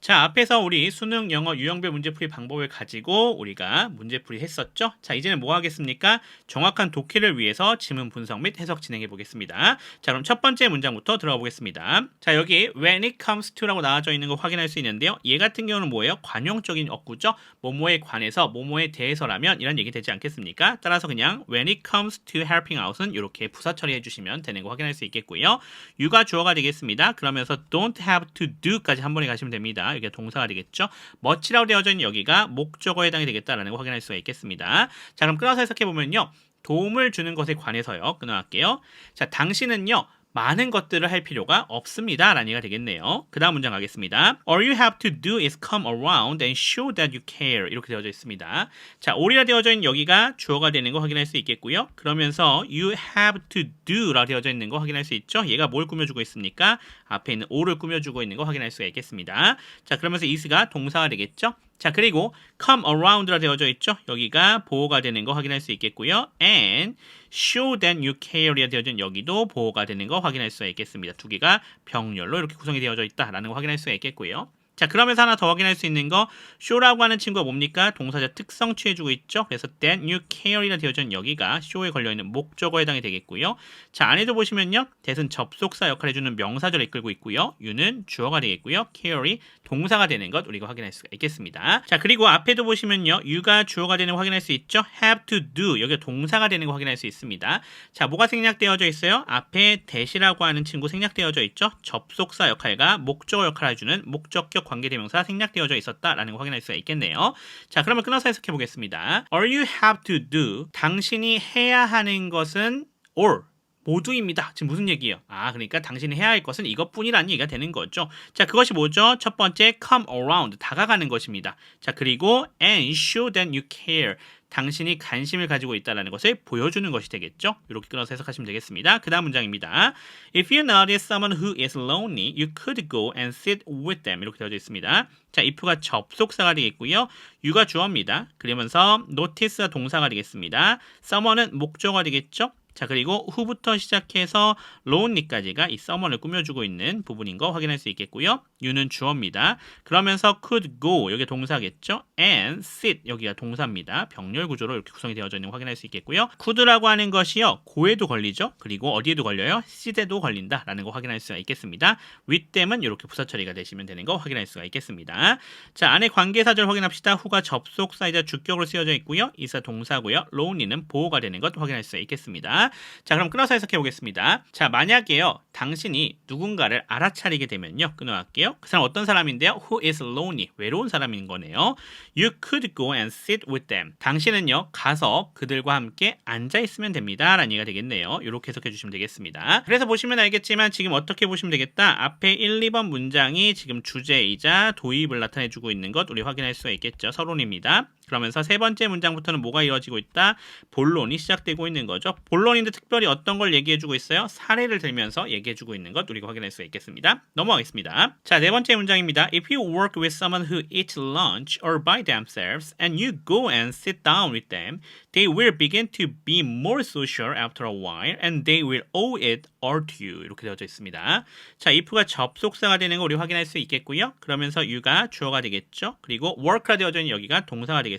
자, 앞에서 우리 수능 영어 유형별 문제풀이 방법을 가지고 우리가 문제풀이 했었죠. 자, 이제는 뭐 하겠습니까? 정확한 독해를 위해서 지문 분석 및 해석 진행해 보겠습니다. 자, 그럼 첫 번째 문장부터 들어가 보겠습니다. 자, 여기 when it comes to라고 나와져 있는 거 확인할 수 있는데요. 얘 같은 경우는 뭐예요? 관용적인 어구죠. 뭐뭐에 관해서 뭐뭐에 대해서라면 이런 얘기 되지 않겠습니까? 따라서 그냥 when it comes to helping out은 이렇게 부사 처리해 주시면 되는 거 확인할 수 있겠고요. you가 주어가 되겠습니다. 그러면서 don't have to do까지 한 번에 가시면 됩니다. 이게 동사가 되겠죠. much라고 되어져 있는 여기가 목적어에 해당이 되겠다라는 거 확인할 수가 있겠습니다. 자, 그럼 끊어서 해석해 보면요. 도움을 주는 것에 관해서요. 끊어갈게요. 자, 당신은요. 많은 것들을 할 필요가 없습니다. 라는 얘기가 되겠네요. 그 다음 문장 가겠습니다. All you have to do is come around and show that you care. 이렇게 되어져 있습니다. 자, all이라 되어져 있는 여기가 주어가 되는 거 확인할 수 있겠고요. 그러면서 you have to do 라 되어져 있는 거 확인할 수 있죠. 얘가 뭘 꾸며주고 있습니까? 앞에 있는 all을 꾸며주고 있는 거 확인할 수가 있겠습니다. 자, 그러면서 is가 동사가 되겠죠. 자, 그리고 come around라 되어져 있죠. 여기가 보호가 되는 거 확인할 수 있겠고요. and show that you care가 되어져 있는 여기도 보호가 되는 거 확인할 수가 있겠습니다. 두 개가 병렬로 이렇게 구성이 되어져 있다라는 거 확인할 수가 있겠고요. 자, 그러면서 하나 더 확인할 수 있는 거 show라고 하는 친구가 뭡니까? 동사자 특성 취해주고 있죠. 그래서 that you care이라 되어져 있는 여기가 show에 걸려있는 목적어에 해당이 되겠고요. 자, 안에도 보시면요. that은 접속사 역할을 해주는 명사절을 이끌고 있고요. you는 주어가 되겠고요. care이 동사가 되는 것 우리가 확인할 수가 있겠습니다. 자, 그리고 앞에도 보시면요. you가 주어가 되는 거 확인할 수 있죠. have to do 여기가 동사가 되는 거 확인할 수 있습니다. 자, 뭐가 생략되어져 있어요? 앞에 that이라고 하는 친구 생략되어져 있죠. 접속사 역할과 목적어 역할을 해주는 목적격 관계대명사 생략되어져 있었다라는 거 확인할 수가 있겠네요. 자, 그러면 끊어서 해석해 보겠습니다. All you have to do 당신이 해야 하는 것은 all 모두입니다. 지금 무슨 얘기예요? 그러니까 당신이 해야 할 것은 이것뿐이라는 얘기가 되는 거죠. 자, 그것이 뭐죠? 첫 번째, come around, 다가가는 것입니다. 자, 그리고 and show that you care, 당신이 관심을 가지고 있다는 것을 보여주는 것이 되겠죠. 이렇게 끊어서 해석하시면 되겠습니다. 그 다음 문장입니다. If you notice someone who is lonely, you could go and sit with them. 이렇게 되어져 있습니다. 자, if가 접속사가 되겠고요. you가 주어입니다. 그러면서 notice가 동사가 되겠습니다. someone은 목적어가 되겠죠. 자, 그리고 who부터 시작해서 lonely까지가 이 someone을 꾸며주고 있는 부분인 거 확인할 수 있겠고요. you는 주어입니다. 그러면서 could go, 여기 동사겠죠. and sit, 여기가 동사입니다. 병렬 구조로 이렇게 구성이 되어져 있는 거 확인할 수 있겠고요. could라고 하는 것이요. go에도 걸리죠. 그리고 어디에도 걸려요? sit에도 걸린다라는 거 확인할 수가 있겠습니다. with them은 이렇게 부사 처리가 되시면 되는 거 확인할 수가 있겠습니다. 자, 안에 관계사절 확인합시다. who가 접속사이자 주격으로 쓰여져 있고요. is가 동사고요. lonely는 보호가 되는 것 확인할 수가 있겠습니다. 자, 그럼 끊어서 해석해 보겠습니다. 자, 만약에요, 당신이 누군가를 알아차리게 되면요, 끊어갈게요. 그 사람 어떤 사람인데요? Who is lonely, 외로운 사람인 거네요. You could go and sit with them. 당신은요, 가서 그들과 함께 앉아 있으면 됩니다. 라는 얘기가 되겠네요. 이렇게 해석해 주시면 되겠습니다. 그래서 보시면 알겠지만 지금 어떻게 보시면 되겠다? 앞에 1, 2번 문장이 지금 주제이자 도입을 나타내 주고 있는 것 우리 확인할 수가 있겠죠. 서론입니다. 그러면서 세 번째 문장부터는 뭐가 이루어지고 있다? 본론이 시작되고 있는 거죠. 본론인데 특별히 어떤 걸 얘기해주고 있어요? 사례를 들면서 얘기해주고 있는 것 우리가 확인할 수 있겠습니다. 넘어가겠습니다. 자, 네 번째 문장입니다. If you work with someone who eats lunch all by themselves and you go and sit down with them, they will begin to be more social after a while and they will owe it all to you. 이렇게 되어져 있습니다. 자, if가 접속사가 되는 거 우리 확인할 수 있겠고요. 그러면서 you가 주어가 되겠죠. 그리고 work가 되어져 있는 여기가 동사가 되겠습니다.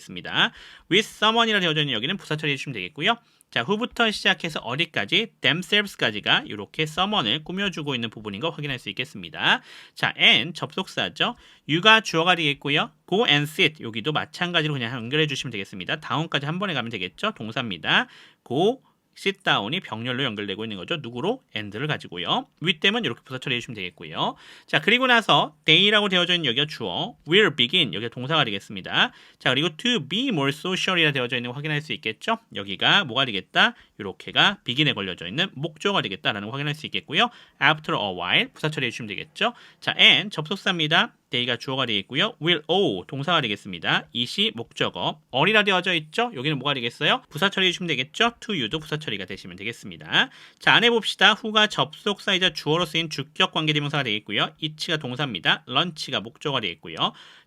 with someone이라 되어져 있는 여기는 부사 처리해 주시면 되겠고요. 자, who부터 시작해서 어디까지? themselves까지가 이렇게 someone을 꾸며주고 있는 부분인 거 확인할 수 있겠습니다. 자, and 접속사죠. you가 주어가 되겠고요. go and sit 여기도 마찬가지로 그냥 연결해 주시면 되겠습니다. down까지 한 번에 가면 되겠죠. 동사입니다. go sit down이 병렬로 연결되고 있는 거죠. 누구로? and를 가지고요. with them은 이렇게 부사 처리해 주시면 되겠고요. 자, 그리고 나서 they라고 되어져 있는 여기가 주어, will begin 여기가 동사가 되겠습니다. 자, 그리고 to be more social이라 되어져 있는 거 확인할 수 있겠죠. 여기가 뭐가 되겠다? 이렇게가 begin에 걸려져 있는 목적어가 되겠다라는 거 확인할 수 있겠고요. after a while 부사 처리해 주시면 되겠죠. 자, and 접속사입니다. they가 주어가 되겠고요. will owe 동사가 되겠습니다. it이 목적어, all이라 되어져 있죠. 여기는 뭐가 되겠어요? 부사 처리해 주시면 되겠죠. to you도 부사 처리가 되시면 되겠습니다. 자, 안에 봅시다. who가 접속사이자 주어로 쓰인 주격 관계대명사가 되겠고요. it가 동사입니다. lunch가 목적어가 되겠고요.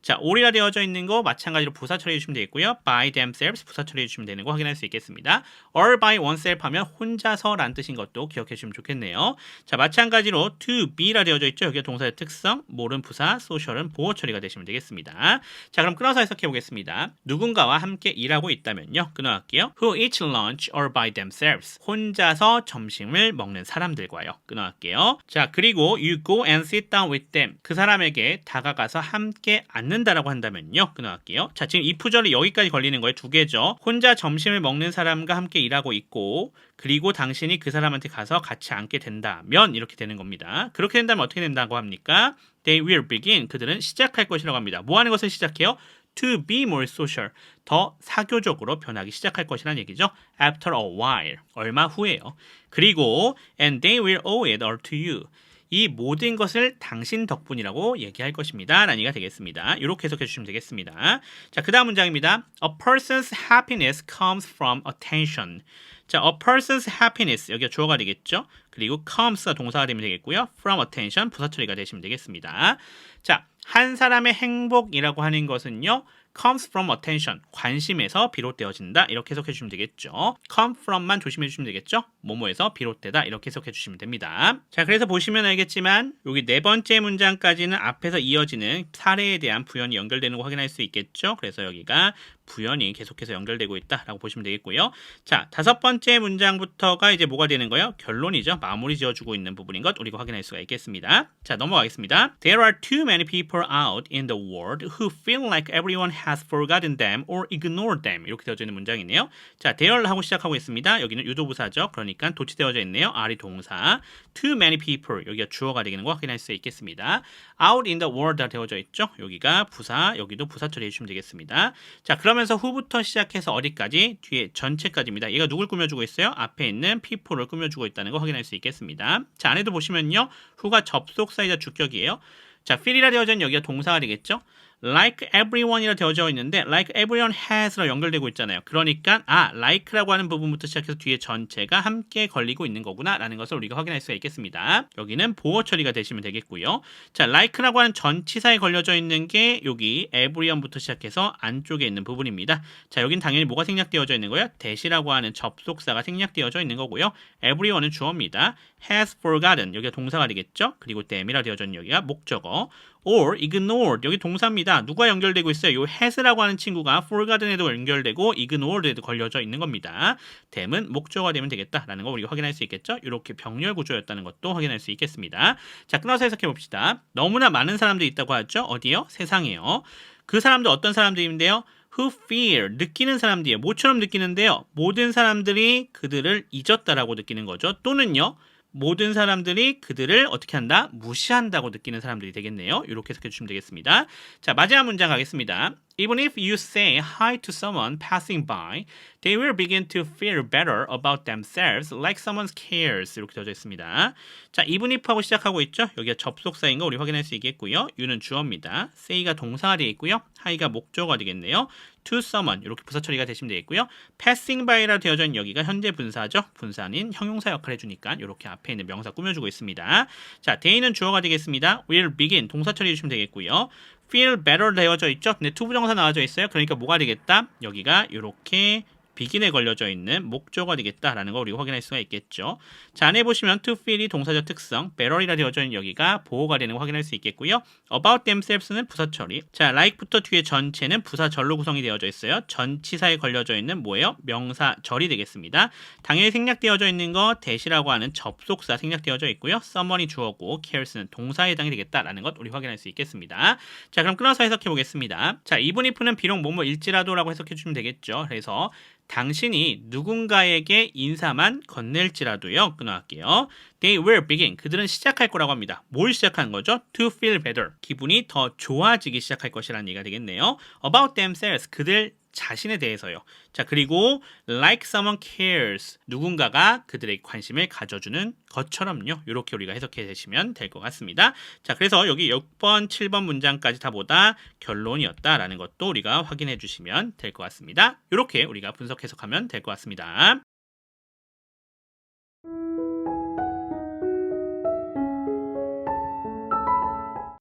자, all이라 되어져 있는 거 마찬가지로 부사 처리해 주시면 되겠고요. by themselves 부사 처리해 주시면 되는 거 확인할 수 있겠습니다. all by oneself 하면 혼자서라는 뜻인 것도 기억해 주시면 좋겠네요. 자, 마찬가지로 to be라 되어져 있죠. 여기가 동사의 특성, more은 부사, social은 보호 처리가 되시면 되겠습니다. 자, 그럼 끊어서 해석해 보겠습니다. 누군가와 함께 일하고 있다면요. 끊어갈게요. Who eats lunch all by themselves. 혼자서 점심을 먹는 사람들과요. 끊어갈게요. 자, 그리고 you go and sit down with them. 그 사람에게 다가가서 함께 앉는다라고 한다면요. 끊어갈게요. 자, 지금 if절이 여기까지 걸리는 거예요. 두 개죠. 혼자 점심을 먹는 사람과 함께 일하고 있고 그리고 당신이 그 사람한테 가서 같이 앉게 된다면 이렇게 되는 겁니다. 그렇게 된다면 어떻게 된다고 합니까? They will begin. 그들은 시작할 것이라고 합니다. 뭐 하는 것을 시작해요? To be more social. 더 사교적으로 변하기 시작할 것이라는 얘기죠. After a while. 얼마 후에요. 그리고 and they will owe it all to you. 이 모든 것을 당신 덕분이라고 얘기할 것입니다. 라는 얘기가 되겠습니다. 이렇게 해석해 주시면 되겠습니다. 자, 그 다음 문장입니다. A person's happiness comes from attention. 자, a person's happiness 여기가 주어가 되겠죠. 그리고 comes가 동사가 되면 되겠고요. from attention 부사 처리가 되시면 되겠습니다. 자, 한 사람의 행복이라고 하는 것은요. comes from attention, 관심에서 비롯되어진다. 이렇게 해석해 주시면 되겠죠. come from만 조심해 주시면 되겠죠. 뭐뭐에서 비롯되다. 이렇게 해석해 주시면 됩니다. 자, 그래서 보시면 알겠지만 여기 네 번째 문장까지는 앞에서 이어지는 사례에 대한 부연이 연결되는 거 확인할 수 있겠죠. 그래서 여기가 부연이 계속해서 연결되고 있다라고 보시면 되겠고요. 자, 다섯 번째 문장부터가 이제 뭐가 되는 거예요? 결론이죠. 마무리 지어주고 있는 부분인 것 우리가 확인할 수가 있겠습니다. 자, 넘어가겠습니다. There are too many people out in the world who feel like everyone has forgotten them or ignored them. 이렇게 되어져 있는 문장이네요. 자, there 하고 시작하고 있습니다. 여기는 유도부사죠. 그러니까 도치되어져 있네요. are이 동사. Too many people 여기가 주어가 되는 거 확인할 수 있겠습니다. Out in the world 되어져 있죠. 여기가 부사, 여기도 부사 처리해 주시면 되겠습니다. 자, 그러면서 who부터 시작해서 어디까지? 뒤에 전체까지입니다. 얘가 누굴 꾸며주고 있어요? 앞에 있는 people를 꾸며주고 있다는 거 확인할 수 있겠습니다. 자, 안에도 보시면요. who가 접속사이자 주격이에요. 자, feel이라 되어져 있는 여기가 동사가 되겠죠. like everyone이라 되어져 있는데 like everyone has로 연결되고 있잖아요. 그러니까 like라고 하는 부분부터 시작해서 뒤에 전체가 함께 걸리고 있는 거구나 라는 것을 우리가 확인할 수가 있겠습니다. 여기는 보어 처리가 되시면 되겠고요. 자, like라고 하는 전치사에 걸려져 있는 게 여기 everyone부터 시작해서 안쪽에 있는 부분입니다. 자, 여긴 당연히 뭐가 생략되어져 있는 거예요? that이라고 하는 접속사가 생략되어져 있는 거고요. everyone은 주어입니다. has forgotten 여기가 동사가 되겠죠. 그리고 them이라 되어져 있는 여기가 목적어. or ignored 여기 동사입니다. 누가 연결되고 있어요? 요 has라고 하는 친구가 forgotten에도 연결되고 ignored에도 걸려져 있는 겁니다. them은 목적어가 되면 되겠다라는 거 우리가 확인할 수 있겠죠. 이렇게 병렬 구조였다는 것도 확인할 수 있겠습니다. 자, 끊어서 해석해 봅시다. 너무나 많은 사람들이 있다고 하죠. 어디요? 세상에요. 그 사람들 어떤 사람들인데요? who fear 느끼는 사람들이에요. 뭐처럼 느끼는데요? 모든 사람들이 그들을 잊었다라고 느끼는 거죠. 또는요. 모든 사람들이 그들을 어떻게 한다? 무시한다고 느끼는 사람들이 되겠네요. 이렇게 해석해 주시면 되겠습니다. 자, 마지막 문장 가겠습니다. Even if you say hi to someone passing by, they will begin to feel better about themselves like someone cares. 이렇게 되어져 있습니다. 자, even if 하고 시작하고 있죠. 여기가 접속사인 거 우리 확인할 수 있겠고요. you는 주어입니다. say가 동사가 되어 있고요. hi가 목적어가 되겠네요. to someone 이렇게 부사 처리가 되시면 되겠고요. passing by라 되어져 있는 여기가 현재 분사죠. 분사는 형용사 역할을 해주니까 이렇게 앞에 있는 명사 꾸며주고 있습니다. 자, they는 주어가 되겠습니다. will begin 동사 처리해 주시면 되겠고요. feel better 되어져 있죠. 근데 투부정사 나와져 있어요. 그러니까 뭐가 되겠다? 여기가 이렇게 begin에 걸려져 있는 목적어가 되겠다라는 거 우리가 확인할 수가 있겠죠. 자, 안에 보시면 to feel이 동사적 특성, better이라 되어져 있는 여기가 보호가 되는 거 확인할 수 있겠고요. about themselves는 부사 처리. 자, like부터 뒤에 전체는 부사절로 구성이 되어져 있어요. 전치사에 걸려져 있는 뭐예요? 명사절이 되겠습니다. 당연히 생략되어져 있는 거 that이라고 하는 접속사 생략되어져 있고요. someone이 주어고 cares는 동사에 해당이 되겠다라는 것 우리 확인할 수 있겠습니다. 자, 그럼 끊어서 해석해 보겠습니다. 자, even if는 비록 뭐뭐일지라도라고 해석해 주시면 되겠죠. 그래서 당신이 누군가에게 인사만 건넬지라도요. 끊어갈게요. They will begin. 그들은 시작할 거라고 합니다. 뭘 시작하는 거죠? To feel better. 기분이 더 좋아지기 시작할 것이라는 얘기가 되겠네요. About themselves. 그들 자신에 대해서요. 자, 그리고 like someone cares. 누군가가 그들의 관심을 가져주는 것처럼요. 이렇게 우리가 해석해 주시면 될 것 같습니다. 자, 그래서 여기 6번, 7번 문장까지 다 보다 결론이었다라는 것도 우리가 확인해 주시면 될 것 같습니다. 이렇게 우리가 분석 해석하면 될 것 같습니다.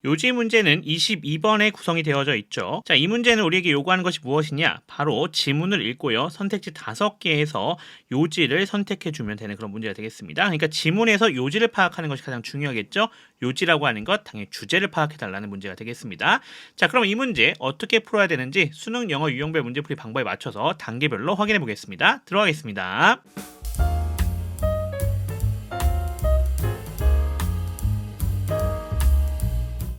요지 문제는 22번에 구성이 되어져 있죠. 자, 이 문제는 우리에게 요구하는 것이 무엇이냐? 바로 지문을 읽고요. 선택지 5개에서 요지를 선택해 주면 되는 그런 문제가 되겠습니다. 그러니까 지문에서 요지를 파악하는 것이 가장 중요하겠죠. 요지라고 하는 것 당연히 주제를 파악해 달라는 문제가 되겠습니다. 자, 그럼 이 문제 어떻게 풀어야 되는지 수능 영어 유형별 문제풀이 방법에 맞춰서 단계별로 확인해 보겠습니다. 들어가겠습니다.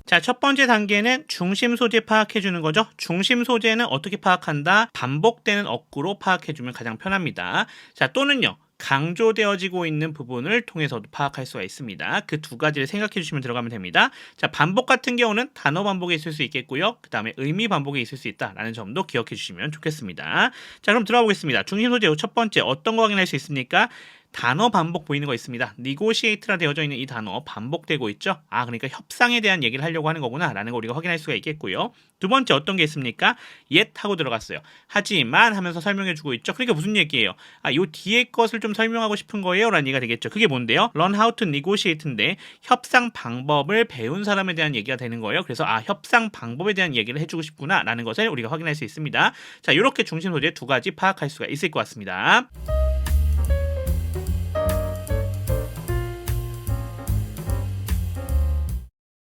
자, 첫 번째 단계는 중심 소재 파악해 주는 거죠. 중심 소재는 어떻게 파악한다? 반복되는 어구로 파악해 주면 가장 편합니다. 자, 또는요. 강조되어지고 있는 부분을 통해서도 파악할 수가 있습니다. 그 두 가지를 생각해 주시면 들어가면 됩니다. 자, 반복 같은 경우는 단어 반복에 있을 수 있겠고요. 그 다음에 의미 반복에 있을 수 있다라는 점도 기억해 주시면 좋겠습니다. 자, 그럼 들어가 보겠습니다. 중심 소재 첫 번째 어떤 거 확인할 수 있습니까? 단어 반복 보이는 거 있습니다. negotiate라 되어져 있는 이 단어 반복되고 있죠. 아, 그러니까 협상에 대한 얘기를 하려고 하는 거구나 라는 거 우리가 확인할 수가 있겠고요. 두 번째 어떤 게 있습니까? yet 하고 들어갔어요. 하지만 하면서 설명해 주고 있죠. 그러니까 무슨 얘기예요? 아, 요 뒤에 것을 좀 설명하고 싶은 거예요 라는 얘기가 되겠죠. 그게 뭔데요? learn how to negotiate인데 협상 방법을 배운 사람에 대한 얘기가 되는 거예요. 그래서 아, 협상 방법에 대한 얘기를 해주고 싶구나 라는 것을 우리가 확인할 수 있습니다. 자, 이렇게 중심 소재 두 가지 파악할 수가 있을 것 같습니다.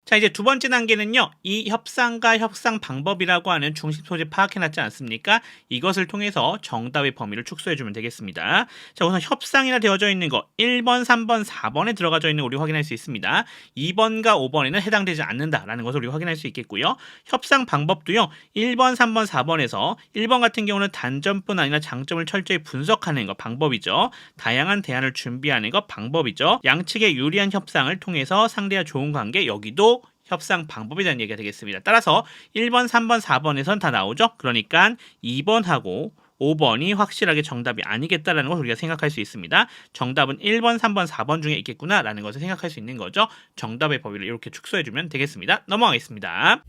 자, 이제 두 번째 단계는요. 이 협상과 협상 방법이라고 하는 중심 소재 파악해놨지 않습니까? 이것을 통해서 정답의 범위를 축소해주면 되겠습니다. 자, 우선 협상이라 되어져 있는 거 1번, 3번, 4번에 들어가져 있는 거 우리 확인할 수 있습니다. 2번과 5번에는 해당되지 않는다라는 것을 우리 확인할 수 있겠고요. 협상 방법도요. 1번, 3번, 4번에서 1번 같은 경우는 단점뿐 아니라 장점을 철저히 분석하는 거 방법이죠. 다양한 대안을 준비하는 거 방법이죠. 양측의 유리한 협상을 통해서 상대와 좋은 관계, 여기도 협상 방법에 대한 얘기가 되겠습니다. 따라서 1번, 3번, 4번에선 다 나오죠. 그러니까 2번하고 5번이 확실하게 정답이 아니겠다라는 것을 우리가 생각할 수 있습니다. 정답은 1번, 3번, 4번 중에 있겠구나라는 것을 생각할 수 있는 거죠. 정답의 범위를 이렇게 축소해주면 되겠습니다. 넘어가겠습니다.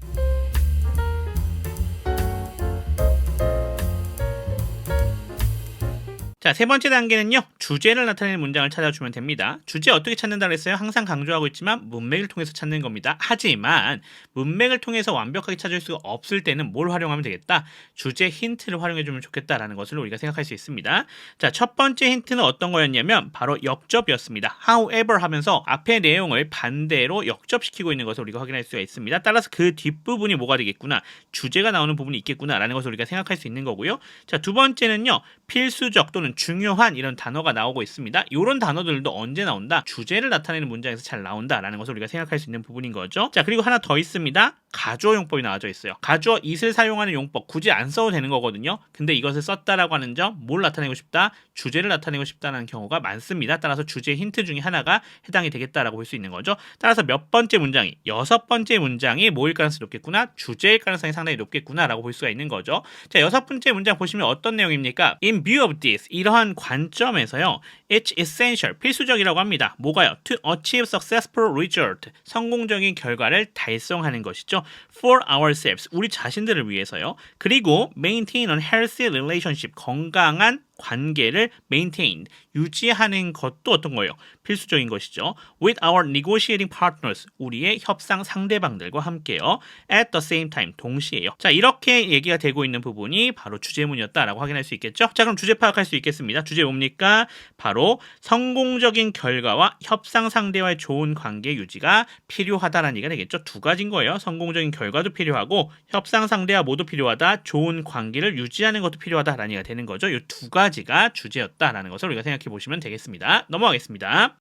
자, 세 번째 단계는요. 주제를 나타내는 문장을 찾아주면 됩니다. 주제 어떻게 찾는다고 했어요? 항상 강조하고 있지만 문맥을 통해서 찾는 겁니다. 하지만 문맥을 통해서 완벽하게 찾을 수가 없을 때는 뭘 활용하면 되겠다? 주제 힌트를 활용해주면 좋겠다라는 것을 우리가 생각할 수 있습니다. 자, 첫 번째 힌트는 어떤 거였냐면 바로 역접이었습니다. however 하면서 앞의 내용을 반대로 역접시키고 있는 것을 우리가 확인할 수가 있습니다. 따라서 그 뒷부분이 뭐가 되겠구나? 주제가 나오는 부분이 있겠구나라는 것을 우리가 생각할 수 있는 거고요. 자, 두 번째는요. 필수적 또는 중요한 이런 단어가 나오고 있습니다. 이런 단어들도 언제 나온다? 주제를 나타내는 문장에서 잘 나온다라는 것을 우리가 생각할 수 있는 부분인 거죠. 자, 그리고 하나 더 있습니다. 가주어 용법이 나와져 있어요. 가주어 it을 사용하는 용법 굳이 안 써도 되는 거거든요. 근데 이것을 썼다라고 하는 점, 뭘 나타내고 싶다? 주제를 나타내고 싶다는 경우가 많습니다. 따라서 주제 힌트 중에 하나가 해당이 되겠다라고 볼 수 있는 거죠. 따라서 몇 번째 문장이, 여섯 번째 문장이 뭐일 가능성이 높겠구나? 주제일 가능성이 상당히 높겠구나라고 볼 수가 있는 거죠. 자, 여섯 번째 문장 보시면 어떤 내용입니까? In view of this, 이러한 관점에서요. It's essential, 필수적이라고 합니다. 뭐가요? To achieve successful result, 성공적인 결과를 달성하는 것이죠. For ourselves, 우리 자신들을 위해서요. 그리고 maintain a healthy relationship, 건강한 관계를 maintain, 유지하는 것도 어떤 거예요? 필수적인 것이죠. With our negotiating partners, 우리의 협상 상대방들과 함께요. At the same time, 동시에요. 자, 이렇게 얘기가 되고 있는 부분이 바로 주제문이었다라고 확인할 수 있겠죠? 자, 그럼 주제 파악할 수 있겠습니다. 주제 뭡니까? 바로 성공적인 결과와 협상 상대와의 좋은 관계 유지가 필요하다라는 얘기가 되겠죠. 두 가지인 거예요. 성공적인 결과도 필요하고 협상 상대와 모두 필요하다. 좋은 관계를 유지하는 것도 필요하다라는 얘기가 되는 거죠. 이 두 가지가 주제였다라는 것을 우리가 생각해 보시면 되겠습니다. 넘어가겠습니다.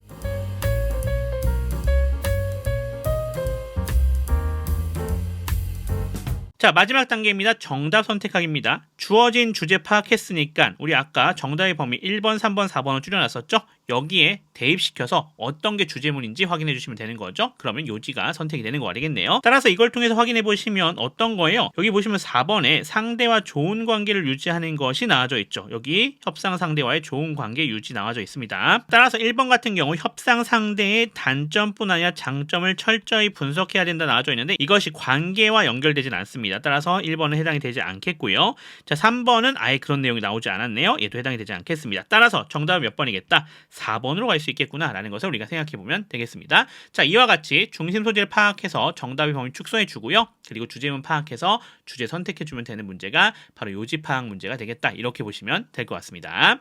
자, 마지막 단계입니다. 정답 선택하기입니다. 주어진 주제 파악했으니까 우리 아까 정답의 범위 1번, 3번, 4번을 줄여놨었죠? 여기에 대입시켜서 어떤 게 주제문인지 확인해 주시면 되는 거죠. 그러면 요지가 선택이 되는 거가 되겠네요. 따라서 이걸 통해서 확인해 보시면 어떤 거예요? 여기 보시면 4번에 상대와 좋은 관계를 유지하는 것이 나와져 있죠. 여기 협상 상대와의 좋은 관계 유지 나와져 있습니다. 따라서 1번 같은 경우 협상 상대의 단점뿐 아니라 장점을 철저히 분석해야 된다 나와져 있는데 이것이 관계와 연결되진 않습니다. 따라서 1번은 해당이 되지 않겠고요. 자, 3번은 아예 그런 내용이 나오지 않았네요. 얘도 해당이 되지 않겠습니다. 따라서 정답은 몇 번이겠다? 4번으로 갈 수 있겠구나라는 것을 우리가 생각해 보면 되겠습니다. 자, 이와 같이 중심 소재를 파악해서 정답의 범위 축소해 주고요. 그리고 주제문 파악해서 주제 선택해 주면 되는 문제가 바로 요지 파악 문제가 되겠다. 이렇게 보시면 될 것 같습니다.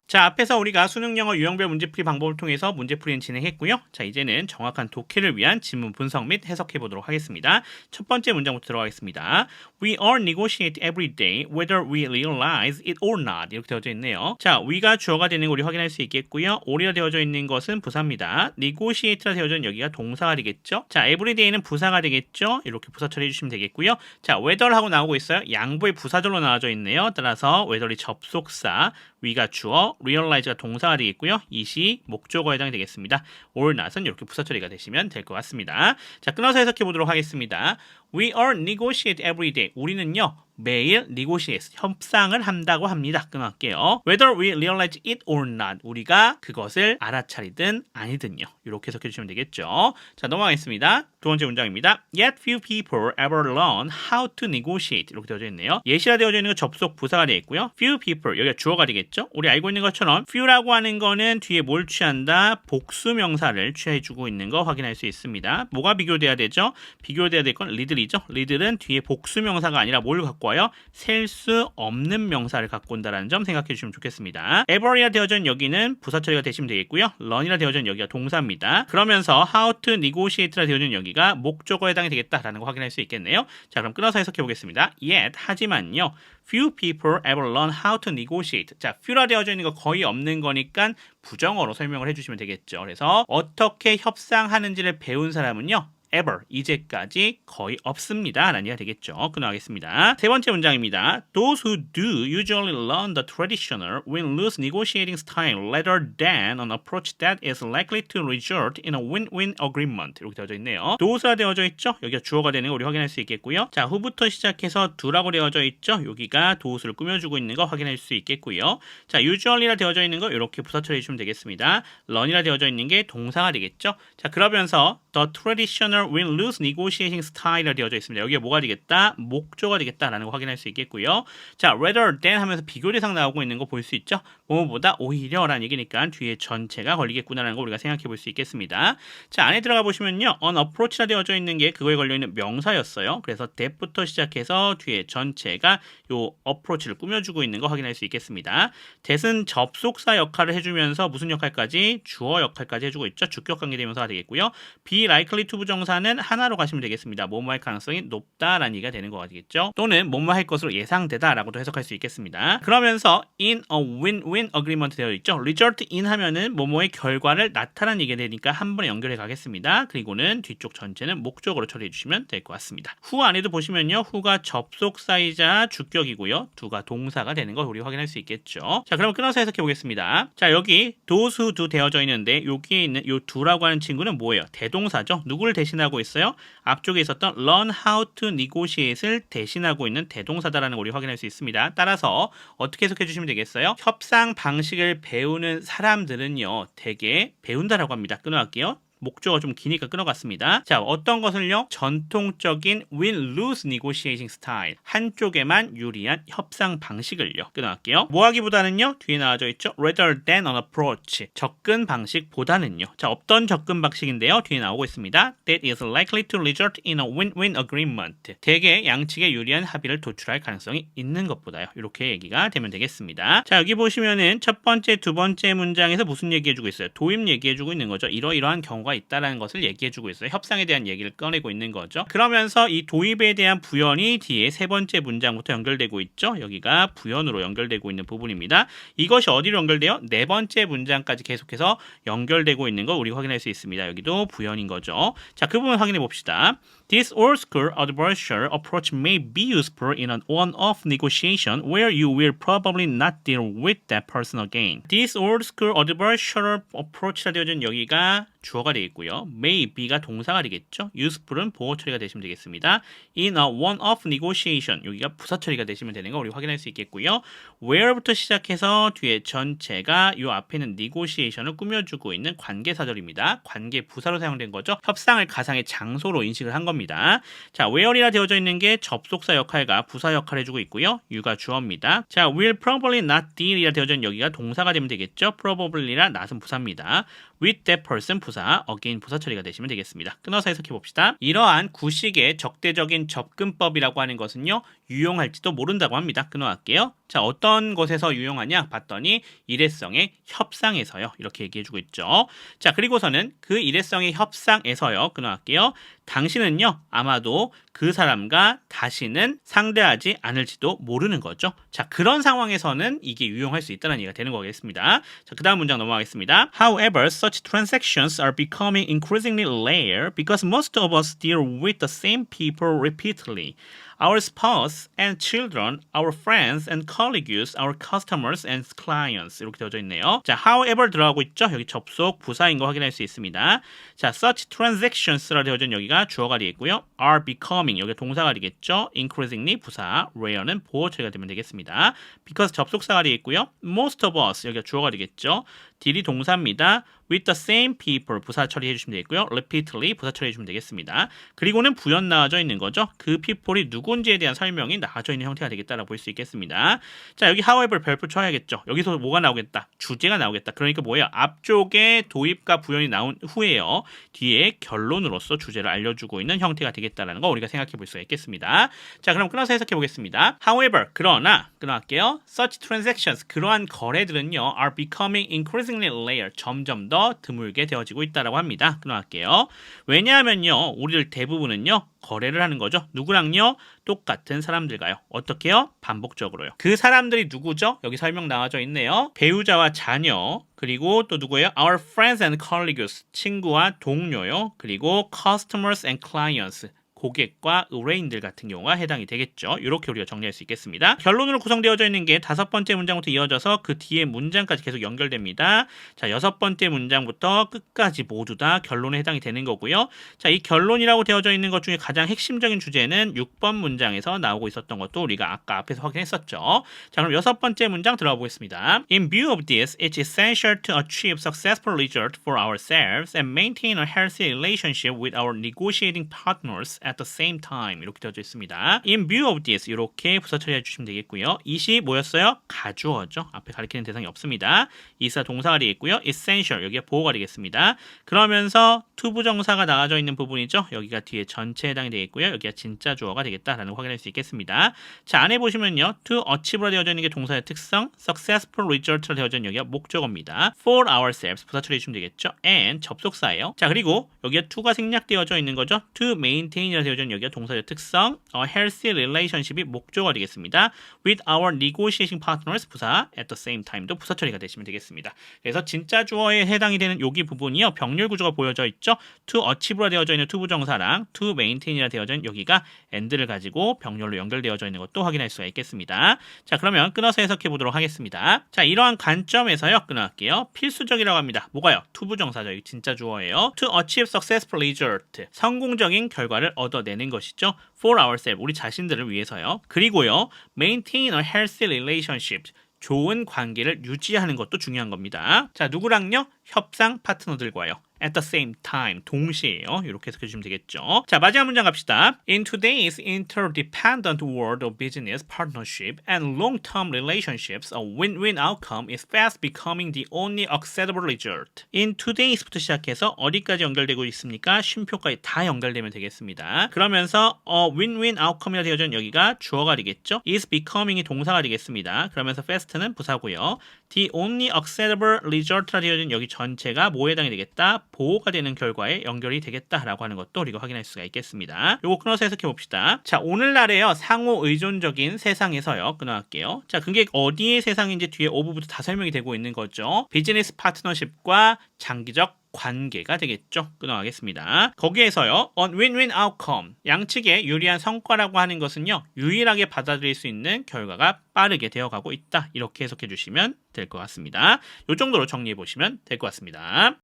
자, 앞에서 우리가 수능 영어 유형별 문제풀이 방법을 통해서 문제풀이는 진행했고요. 자, 이제는 정확한 독해를 위한 지문 분석 및 해석해 보도록 하겠습니다. 첫 번째 문장부터 들어가겠습니다. We all negotiate every day whether we realize it or not. 이렇게 되어져 있네요. 자, we가 주어가 되는 거 우리 확인할 수 있겠고요. all이라 되어져 있는 것은 부사입니다. negotiate라 되어져 있는 여기가 동사가 되겠죠. 자, everyday는 부사가 되겠죠. 이렇게 부사 처리해 주시면 되겠고요. 자, whether하고 나오고 있어요. 양보의 부사절로 나와져 있네요. 따라서 whether이 접속사, we가 주어, realize가 동사가 되겠고요. it이 목적어에 해당이 되겠습니다. or not은 이렇게 부사 처리가 되시면 될 것 같습니다. 자, 끊어서 해석해 보도록 하겠습니다. We are negotiate every day. 우리는요, 매일 negotiate, 협상을 한다고 합니다. 끊어갈게요. Whether we realize it or not. 우리가 그것을 알아차리든 아니든요. 이렇게 해석해 주시면 되겠죠. 자, 넘어가겠습니다. 두 번째 문장입니다. Yet few people ever learn how to negotiate. 이렇게 되어져 있네요. 예시라 되어져 있는 거 접속 부사가 되어 있고요. Few people, 여기가 주어가 되겠죠. 우리 알고 있는 것처럼 few라고 하는 거는 뒤에 뭘 취한다? 복수 명사를 취해주고 있는 거 확인할 수 있습니다. 뭐가 비교돼야 되죠? 비교돼야 될 건 리들이죠. 리들은 뒤에 복수 명사가 아니라 뭘 갖고 와요? 셀 수 없는 명사를 갖고 온다는 점 생각해 주시면 좋겠습니다. ever이라 되어져 있는 여기는 부사 처리가 되시면 되겠고요. learn이라 되어져 있는 여기가 동사입니다. 그러면서 how to negotiate라 되어져 있는 여기가 목적어에 해당이 되겠다라는 거 확인할 수 있겠네요. 자, 그럼 끊어서 해석해 보겠습니다. Yet, 하지만요. Few people ever learn how to negotiate. 자, few라 되어져 있는 거 거의 없는 거니까 부정어로 설명을 해주시면 되겠죠. 그래서 어떻게 협상하는지를 배운 사람은요. ever, 이제까지 거의 없습니다. 라는 얘기가 되겠죠. 끊어가겠습니다. 세 번째 문장입니다. Those who do usually learn the traditional win-lose negotiating style rather than an approach that is likely to result in a win-win agreement. 이렇게 되어져 있네요. those가 되어져 있죠. 여기가 주어가 되는 거 우리 확인할 수 있겠고요. 자, who부터 시작해서 do라고 되어져 있죠. 여기가 those를 꾸며주고 있는 거 확인할 수 있겠고요. 자, usually라 되어져 있는 거 이렇게 부사 처리해 주시면 되겠습니다. learn이라 되어져 있는 게 동사가 되겠죠. 자, 그러면서 the traditional win-lose negotiating style이 되어져 있습니다. 여기에 뭐가 되겠다? 목조가 되겠다라는 거 확인할 수 있겠고요. 자, rather than 하면서 비교 대상 나오고 있는 거 볼 수 있죠? 뭐보다 오히려라는 얘기니까 뒤에 전체가 걸리겠구나라는 거 우리가 생각해 볼 수 있겠습니다. 자, 안에 들어가 보시면요. on approach라 되어져 있는 게 그거에 걸려있는 명사였어요. 그래서 that부터 시작해서 뒤에 전체가 요 approach를 꾸며주고 있는 거 확인할 수 있겠습니다. that은 접속사 역할을 해주면서 무슨 역할까지? 주어 역할까지 해주고 있죠. 주격관계대명사가 되겠고요. be likely to 부정사는 하나로 가시면 되겠습니다. 뭐뭐 할 가능성이 높다라는 얘기가 되는 거 되겠죠. 또는 뭐뭐 할 것으로 예상되다라고도 해석할 수 있겠습니다. 그러면서 in a win-win agreement 되어 있죠. result in 하면은 뭐뭐의 결과를 나타난 얘기가 되니까 한 번에 연결해 가겠습니다. 그리고는 뒤쪽 전체는 목적으로 처리해 주시면 될 것 같습니다. who 안에도 보시면요. who가 접속사이자 주격이고요. do가 동사가 되는 거 우리 확인할 수 있겠죠. 자, 그럼 끊어서 해석해 보겠습니다. 자, 여기 those who do 되어져 있는데 여기에 있는 요 do라고 하는 친구는 뭐예요? 대동사죠. 누구를 대신하고 있어요? 앞쪽에 있었던 learn how to negotiate을 대신하고 있는 대동사다라는 걸 우리 확인할 수 있습니다. 따라서 어떻게 해석해 주시면 되겠어요? 협상 방식을 배우는 사람들은요. 대개 배운다라고 합니다. 끊어갈게요. 목적어가 좀 기니까 끊어갔습니다. 자, 어떤 것을요? 전통적인 win-lose negotiating style. 한쪽에만 유리한 협상 방식을요. 끊어갈게요. 뭐하기보다는요. 뒤에 나와져 있죠. rather than an approach. 접근 방식보다는요. 자, 어떤 접근 방식인데요. 뒤에 나오고 있습니다. that is likely to result in a win-win agreement. 대개 양측에 유리한 합의를 도출할 가능성이 있는 것보다요. 이렇게 얘기가 되면 되겠습니다. 자, 여기 보시면은 첫 번째, 두 번째 문장에서 무슨 얘기해주고 있어요? 도입 얘기해주고 있는 거죠. 이러이러한 경우가 있다라는 것을 얘기해주고 있어요. 협상에 대한 얘기를 꺼내고 있는 거죠. 그러면서 이 도입에 대한 부연이 뒤에 세 번째 문장부터 연결되고 있죠. 여기가 부연으로 연결되고 있는 부분입니다. 이것이 어디로 연결돼요? 네 번째 문장까지 계속해서 연결되고 있는 거 우리 확인할 수 있습니다. 여기도 부연인 거죠. 자, 그 부분 확인해 봅시다. This old-school adversarial approach may be useful in an on-off negotiation where you will probably not deal with that person again. This old-school adversarial approach라 되어진 여기가 주어가 되겠고요. may be가 동사가 되겠죠. useful은 보호 처리가 되시면 되겠습니다. in a one-off negotiation 여기가 부사 처리가 되시면 되는 거 우리 확인할 수 있겠고요. where부터 시작해서 뒤에 전체가 이 앞에 있는 negotiation을 꾸며주고 있는 관계사절입니다. 관계 부사로 사용된 거죠. 협상을 가상의 장소로 인식을 한 겁니다. 자, where이라 되어져 있는 게 접속사 역할과 부사 역할을 해주고 있고요. you가 주어입니다. 자, will probably not deal이라 되어져 있는 여기가 동사가 되면 되겠죠. probably라 not은 부사입니다. with that person 부사, again 부사 처리가 되시면 되겠습니다. 끊어서 해석해 봅시다. 이러한 구식의 적대적인 접근법이라고 하는 것은요. 유용할지도 모른다고 합니다. 끊어갈게요. 자, 어떤 것에서 유용하냐 봤더니 일회성의 협상에서요. 이렇게 얘기해주고 있죠. 자, 그리고서는 그 일회성의 협상에서요. 끊어갈게요. 당신은요. 아마도 그 사람과 다시는 상대하지 않을지도 모르는 거죠. 자, 그런 상황에서는 이게 유용할 수 있다는 얘기가 되는 거겠습니다. 자, 그 다음 문장 넘어가겠습니다. However, such transactions are becoming increasingly rare because most of us deal with the same people repeatedly. our spouse and children, our friends and colleagues, our customers and clients 이렇게 되어져 있네요. 자, however 들어가고 있죠. 여기 접속 부사인 거 확인할 수 있습니다. 자, such transactions라 되어져 있는 여기가 주어가 되겠고요. are becoming 여기 동사가 되겠죠. increasingly 부사, rare는 보호 처리가 되면 되겠습니다. because 접속사가 되겠고요. most of us 여기가 주어가 되겠죠. 딜이 동사입니다. with the same people 부사 처리해 주시면 되겠고요. repeatedly 부사 처리해 주시면 되겠습니다. 그리고는 부연 나와져 있는 거죠. 그 people이 누군지에 대한 설명이 나와져 있는 형태가 되겠다라고 볼 수 있겠습니다. 자, 여기 however 별표 쳐야겠죠. 여기서 뭐가 나오겠다? 주제가 나오겠다. 그러니까 뭐예요? 앞쪽에 도입과 부연이 나온 후에요. 뒤에 결론으로서 주제를 알려주고 있는 형태가 되겠다라는 거 우리가 생각해 볼 수가 있겠습니다. 자, 그럼 끊어서 해석해 보겠습니다. However, 그러나 끊어갈게요. Such transactions, 그러한 거래들은요, are becoming increasingly rare, 점점 더 드물게 되어지고 있다라고 합니다. 끊어갈게요. 왜냐하면요, 우리들 대부분은요, 거래를 하는 거죠. 누구랑요? 똑같은 사람들과요. 어떻게요? 반복적으로요. 그 사람들이 누구죠? 여기 설명 나와져 있네요. 배우자와 자녀, 그리고 또 누구예요? Our friends and colleagues, 친구와 동료요. 그리고 customers and clients, 고객과 의뢰인들 같은 경우가 해당이 되겠죠. 이렇게 우리가 정리할 수 있겠습니다. 결론으로 구성되어져 있는 게 5번째 문장부터 이어져서 그 뒤에 문장까지 계속 연결됩니다. 자, 6번째 문장부터 끝까지 모두 다 결론에 해당이 되는 거고요. 자, 이 결론이라고 되어져 있는 것 중에 가장 핵심적인 주제는 6번 문장에서 나오고 있었던 것도 우리가 아까 앞에서 확인했었죠. 자, 그럼 6번째 문장 들어가 보겠습니다. In view of this, it's essential to achieve successful result for ourselves and maintain a healthy relationship with our negotiating partners at the same time 이렇게 되어져 있습니다. In view of this 이렇게 부사 처리해 주시면 되겠고요. it이 뭐였어요? 가주어죠. 앞에 가리키는 대상이 없습니다. 이사 동사가 되겠고요. essential 여기가 보호가 되겠습니다. 그러면서 to 부정사가 나와져 있는 부분이죠. 여기가 뒤에 전체에 해당이 되겠고요. 여기가 진짜 주어가 되겠다라는 거 확인할 수 있겠습니다. 자, 안에 보시면요. to achieve로 되어져 있는 게 동사의 특성, successful result로 되어져 있는 여기가 목적어입니다. for ourselves 부사 처리해 주시면 되겠죠. and 접속사예요. 자, 그리고 여기가 to가 생략되어져 있는 거죠. to maintain 되어져 있는 여기가 동사의 특성, healthy relationship이 목적어가 되겠습니다. with our negotiating partners 부사, at the same time도 부사 처리가 되시면 되겠습니다. 그래서 진짜 주어에 해당이 되는 여기 부분이요. 병렬 구조가 보여져 있죠. to achieve라 되어져 있는 to 부정사랑 to maintain이라 되어져 있는 여기가 and를 가지고 병렬로 연결되어져 있는 것도 확인할 수가 있겠습니다. 자, 그러면 끊어서 해석해 보도록 하겠습니다. 자, 이러한 관점에서요. 끊어갈게요. 필수적이라고 합니다. 뭐가요? to 부정사죠. 여기 진짜 주어예요. to achieve successful result, 성공적인 결과를 얻어내는 것이죠. for ourselves, 우리 자신들을 위해서요. 그리고요, maintain a healthy relationship, 좋은 관계를 유지하는 것도 중요한 겁니다. 자, 누구랑요? 협상 파트너들과요. at the same time, 동시에요. 이렇게 해석해 주시면 되겠죠. 자, 마지막 문장 갑시다. In today's interdependent world of business partnership and long-term relationships, a win-win outcome is fast becoming the only acceptable result. In today's부터 시작해서 어디까지 연결되고 있습니까? 쉼표까지 다 연결되면 되겠습니다. 그러면서 win-win outcome이라 되어져 있는 여기가 주어가 되겠죠. is becoming이 동사가 되겠습니다. 그러면서 fast는 부사고요. The only acceptable result라 되어져 있는 여기 전체가 뭐에 해당이 되겠다? 보호가 되는 결과에 연결이 되겠다라고 하는 것도 우리가 확인할 수가 있겠습니다. 요거 끊어서 해석해 봅시다. 자, 오늘날에요. 상호 의존적인 세상에서요. 끊어갈게요. 자, 그게 어디의 세상인지 뒤에 오브부터 다 설명이 되고 있는 거죠. 비즈니스 파트너십과 장기적 관계가 되겠죠. 끊어가겠습니다. 거기에서요. on win-win outcome, 양측에 유리한 성과라고 하는 것은요. 유일하게 받아들일 수 있는 결과가 빠르게 되어가고 있다. 이렇게 해석해 주시면 될 것 같습니다. 이 정도로 정리해 보시면 될 것 같습니다.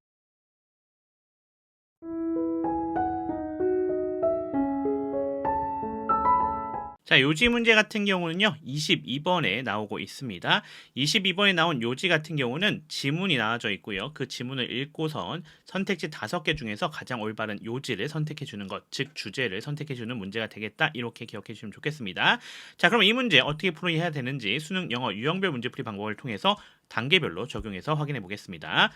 자, 요지 문제 같은 경우는요. 22번에 나오고 있습니다. 22번에 나온 요지 같은 경우는 지문이 나와져 있고요. 그 지문을 읽고선 선택지 5개 중에서 가장 올바른 요지를 선택해 주는 것, 즉 주제를 선택해 주는 문제가 되겠다. 이렇게 기억해 주시면 좋겠습니다. 자, 그럼 이 문제 어떻게 풀이해야 되는지 수능 영어 유형별 문제풀이 방법을 통해서 단계별로 적용해서 확인해 보겠습니다.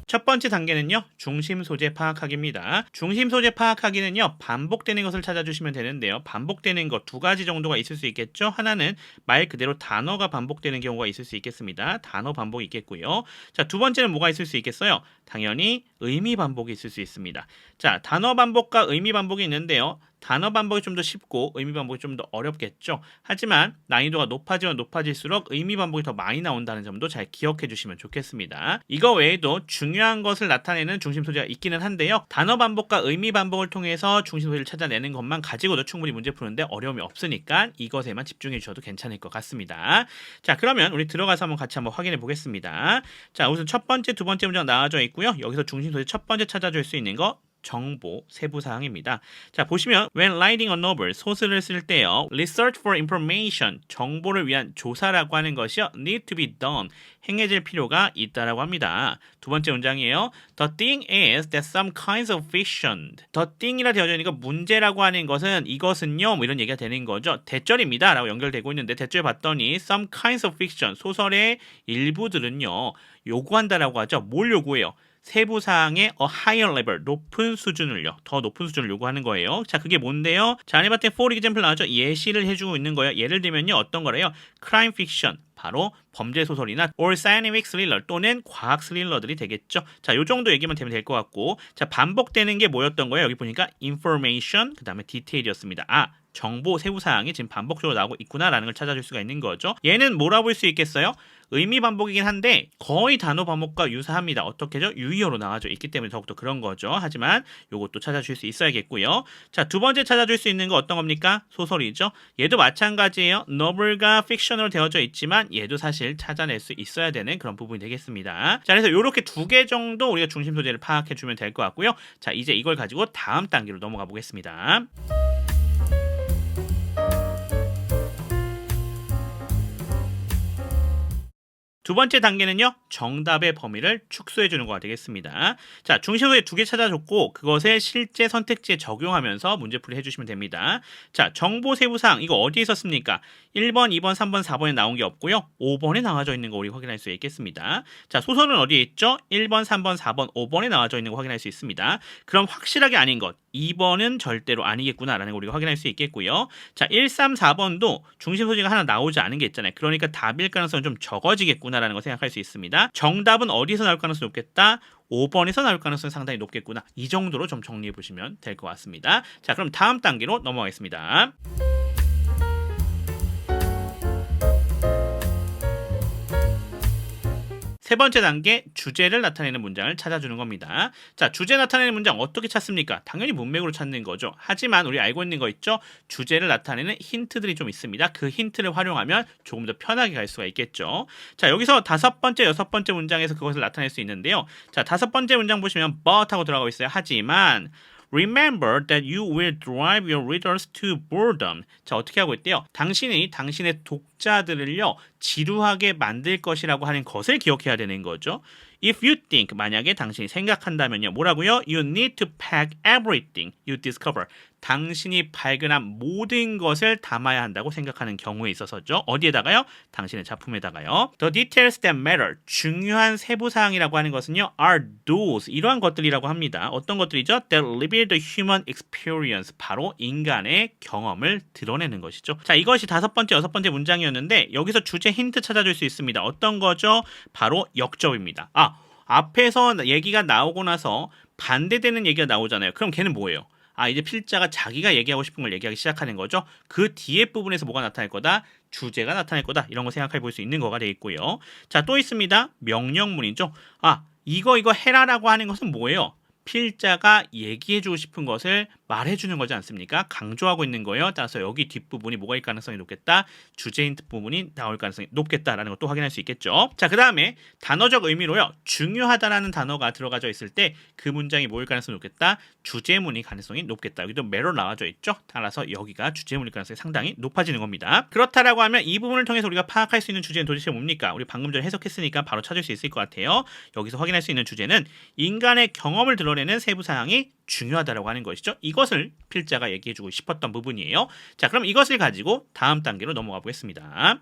첫 번째 단계는요. 중심 소재 파악하기입니다. 중심 소재 파악하기는요. 반복되는 것을 찾아주시면 되는데요. 반복되는 것 2가지 정도가 있을 수 있겠죠. 하나는 말 그대로 단어가 반복되는 경우가 있을 수 있겠습니다. 단어 반복이 있겠고요. 자, 두 번째는 뭐가 있을 수 있겠어요? 당연히 의미 반복이 있을 수 있습니다. 자, 단어 반복과 의미 반복이 있는데요. 단어 반복이 좀 더 쉽고 의미 반복이 좀 더 어렵겠죠. 하지만 난이도가 높아지면 높아질수록 의미 반복이 더 많이 나온다는 점도 잘 기억해 주시면 좋겠습니다. 이거 외에도 중요한 것을 나타내는 중심 소재가 있기는 한데요. 단어 반복과 의미 반복을 통해서 중심 소재를 찾아내는 것만 가지고도 충분히 문제 푸는데 어려움이 없으니까 이것에만 집중해 주셔도 괜찮을 것 같습니다. 자, 그러면 우리 들어가서 한번 같이 한번 확인해 보겠습니다. 자, 우선 첫 번째, 두 번째 문장 나와져 있고요. 여기서 중심 소재 첫 번째 찾아줄 수 있는 거 정보 세부 사항입니다. 자, 보시면 when writing a novel 소설을 쓸 때요. research for information 정보를 위한 조사라고 하는 것이요. need to be done 행해질 필요가 있다라고 합니다. 두 번째 문장이에요. The thing is that some kinds of fiction. The thing이라 되어져 있으니까 문제라고 하는 것은 이것은요. 뭐 이런 얘기가 되는 거죠. 대절입니다. 라고 연결되고 있는데 대절 봤더니 some kinds of fiction 소설의 일부들은요. 요구한다라고 하죠. 뭘 요구해요? 세부 사항의 a higher level 높은 수준을요. 더 높은 수준을 요구하는 거예요. 자, 그게 뭔데요? 자, 안에 봤더니 for example 나왔죠. 예시를 해주고 있는 거예요. 예를 들면요. 어떤 거래요? crime fiction 바로 범죄 소설이나 or scientific thriller 또는 과학 스릴러들이 되겠죠. 자, 요 정도 얘기만 되면 될 것 같고, 자, 반복되는 게 뭐였던 거예요? 여기 보니까 information 그 다음에 detail이었습니다. 아, 정보 세부 사항이 지금 반복적으로 나오고 있구나라는 걸 찾아줄 수가 있는 거죠. 얘는 뭐라 볼 수 있겠어요? 의미 반복이긴 한데 거의 단어 반복과 유사합니다. 어떻게죠? 유의어로 나와져 있기 때문에 더욱더 그런 거죠. 하지만 요것도 찾아줄 수 있어야겠고요. 자, 두 번째 찾아줄 수 있는 거 어떤 겁니까? 소설이죠. 얘도 마찬가지예요. novel과 fiction으로 되어져 있지만 얘도 사실 찾아낼 수 있어야 되는 그런 부분이 되겠습니다. 자, 그래서 이렇게 두 개 정도 우리가 중심 소재를 파악해 주면 될 것 같고요. 자, 이제 이걸 가지고 다음 단계로 넘어가 보겠습니다. 두 번째 단계는요. 정답의 범위를 축소해 주는 거가 되겠습니다. 자, 중심소재 두 개 찾아줬고 그것을 실제 선택지에 적용하면서 문제풀이 해주시면 됩니다. 자, 정보 세부사항 이거 어디에 있었습니까? 1번, 2번, 3번, 4번에 나온 게 없고요. 5번에 나와져 있는 거 우리 확인할 수 있겠습니다. 자, 소설은 어디에 있죠? 1번, 3번, 4번, 5번에 나와져 있는 거 확인할 수 있습니다. 그럼 확실하게 아닌 것 2번은 절대로 아니겠구나라는 거 우리가 확인할 수 있겠고요. 자, 1, 3, 4번도 중심 소재가 하나 나오지 않은 게 있잖아요. 그러니까 답일 가능성은 좀 적어지겠구나라는 거 생각할 수 있습니다. 정답은 어디서 나올 가능성이 높겠다? 5번에서 나올 가능성이 상당히 높겠구나. 이 정도로 좀 정리해 보시면 될 것 같습니다. 자, 그럼 다음 단계로 넘어가겠습니다. 세 번째 단계 주제를 나타내는 문장을 찾아주는 겁니다. 자, 주제 나타내는 문장 어떻게 찾습니까? 당연히 문맥으로 찾는 거죠. 하지만 우리 알고 있는 거 있죠? 주제를 나타내는 힌트들이 좀 있습니다. 그 힌트를 활용하면 조금 더 편하게 갈 수가 있겠죠. 자, 여기서 다섯 번째, 여섯 번째 문장에서 그것을 나타낼 수 있는데요. 자, 다섯 번째 문장 보시면 but 하고 들어가고 있어요. 하지만 Remember that you will drive your readers to boredom. 자, 어떻게 하고 있대요? 당신이 당신의 독자들을요 지루하게 만들 것이라고 하는 것을 기억해야 되는 거죠. If you think 만약에 당신이 생각한다면요 뭐라고요? You need to pack everything you discover. 당신이 발견한 모든 것을 담아야 한다고 생각하는 경우에 있어서죠. 어디에다가요? 당신의 작품에다가요. The details that matter. 중요한 세부사항이라고 하는 것은요. Are those. 이러한 것들이라고 합니다. 어떤 것들이죠? That reveal the human experience. 바로 인간의 경험을 드러내는 것이죠. 자, 이것이 다섯 번째, 여섯 번째 문장이었는데 여기서 주제 힌트 찾아줄 수 있습니다. 어떤 거죠? 바로 역접입니다. 아, 앞에서 얘기가 나오고 나서 반대되는 얘기가 나오잖아요. 그럼 걔는 뭐예요? 아, 이제 필자가 자기가 얘기하고 싶은 걸 얘기하기 시작하는 거죠. 그 뒤에 부분에서 뭐가 나타날 거다? 주제가 나타날 거다. 이런 거 생각해 볼 수 있는 거가 되겠고요. 자, 또 있습니다. 명령문이죠. 아, 이거 해라라고 하는 것은 뭐예요? 필자가 얘기해주고 싶은 것을 말해주는 거지 않습니까? 강조하고 있는 거예요. 따라서 여기 뒷부분이 뭐가 일 가능성이 높겠다? 주제 힌트 부분이 나올 가능성이 높겠다라는 것도 확인할 수 있겠죠. 자, 그 다음에 단어적 의미로요. 중요하다라는 단어가 들어가져 있을 때 그 문장이 뭐일 가능성이 높겠다? 주제문이 가능성이 높겠다. 여기도 매로 나와져 있죠. 따라서 여기가 주제문일 가능성이 상당히 높아지는 겁니다. 그렇다라고 하면 이 부분을 통해서 우리가 파악할 수 있는 주제는 도대체 뭡니까? 우리 방금 전에 해석했으니까 바로 찾을 수 있을 것 같아요. 여기서 확인할 수 있는 주제는 인간의 경험을 드러내는 세부사항이 중요하다라고 하는 것이죠. 이것을 필자가 얘기해주고 싶었던 부분이에요. 자, 그럼 이것을 가지고 다음 단계로 넘어가 보겠습니다.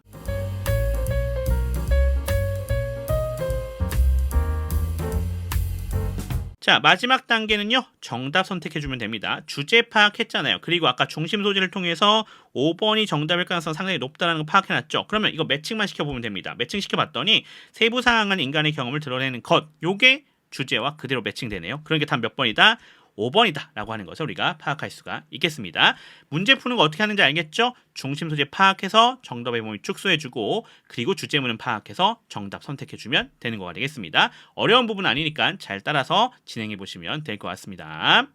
자, 마지막 단계는요. 정답 선택해주면 됩니다. 주제 파악했잖아요. 그리고 아까 중심 소재를 통해서 5번이 정답일 가능성 상당히 높다는 거 파악해놨죠. 그러면 이거 매칭만 시켜보면 됩니다. 매칭 시켜봤더니 세부사항은 인간의 경험을 드러내는 것. 요게 주제와 그대로 매칭되네요. 그러니까 답 몇 번이다? 5번이다 라고 하는 것을 우리가 파악할 수가 있겠습니다. 문제 푸는 거 어떻게 하는지 알겠죠? 중심 소재 파악해서 정답의 범위 축소해주고 그리고 주제문은 파악해서 정답 선택해주면 되는 거가 되겠습니다. 어려운 부분 아니니까 잘 따라서 진행해 보시면 될 것 같습니다.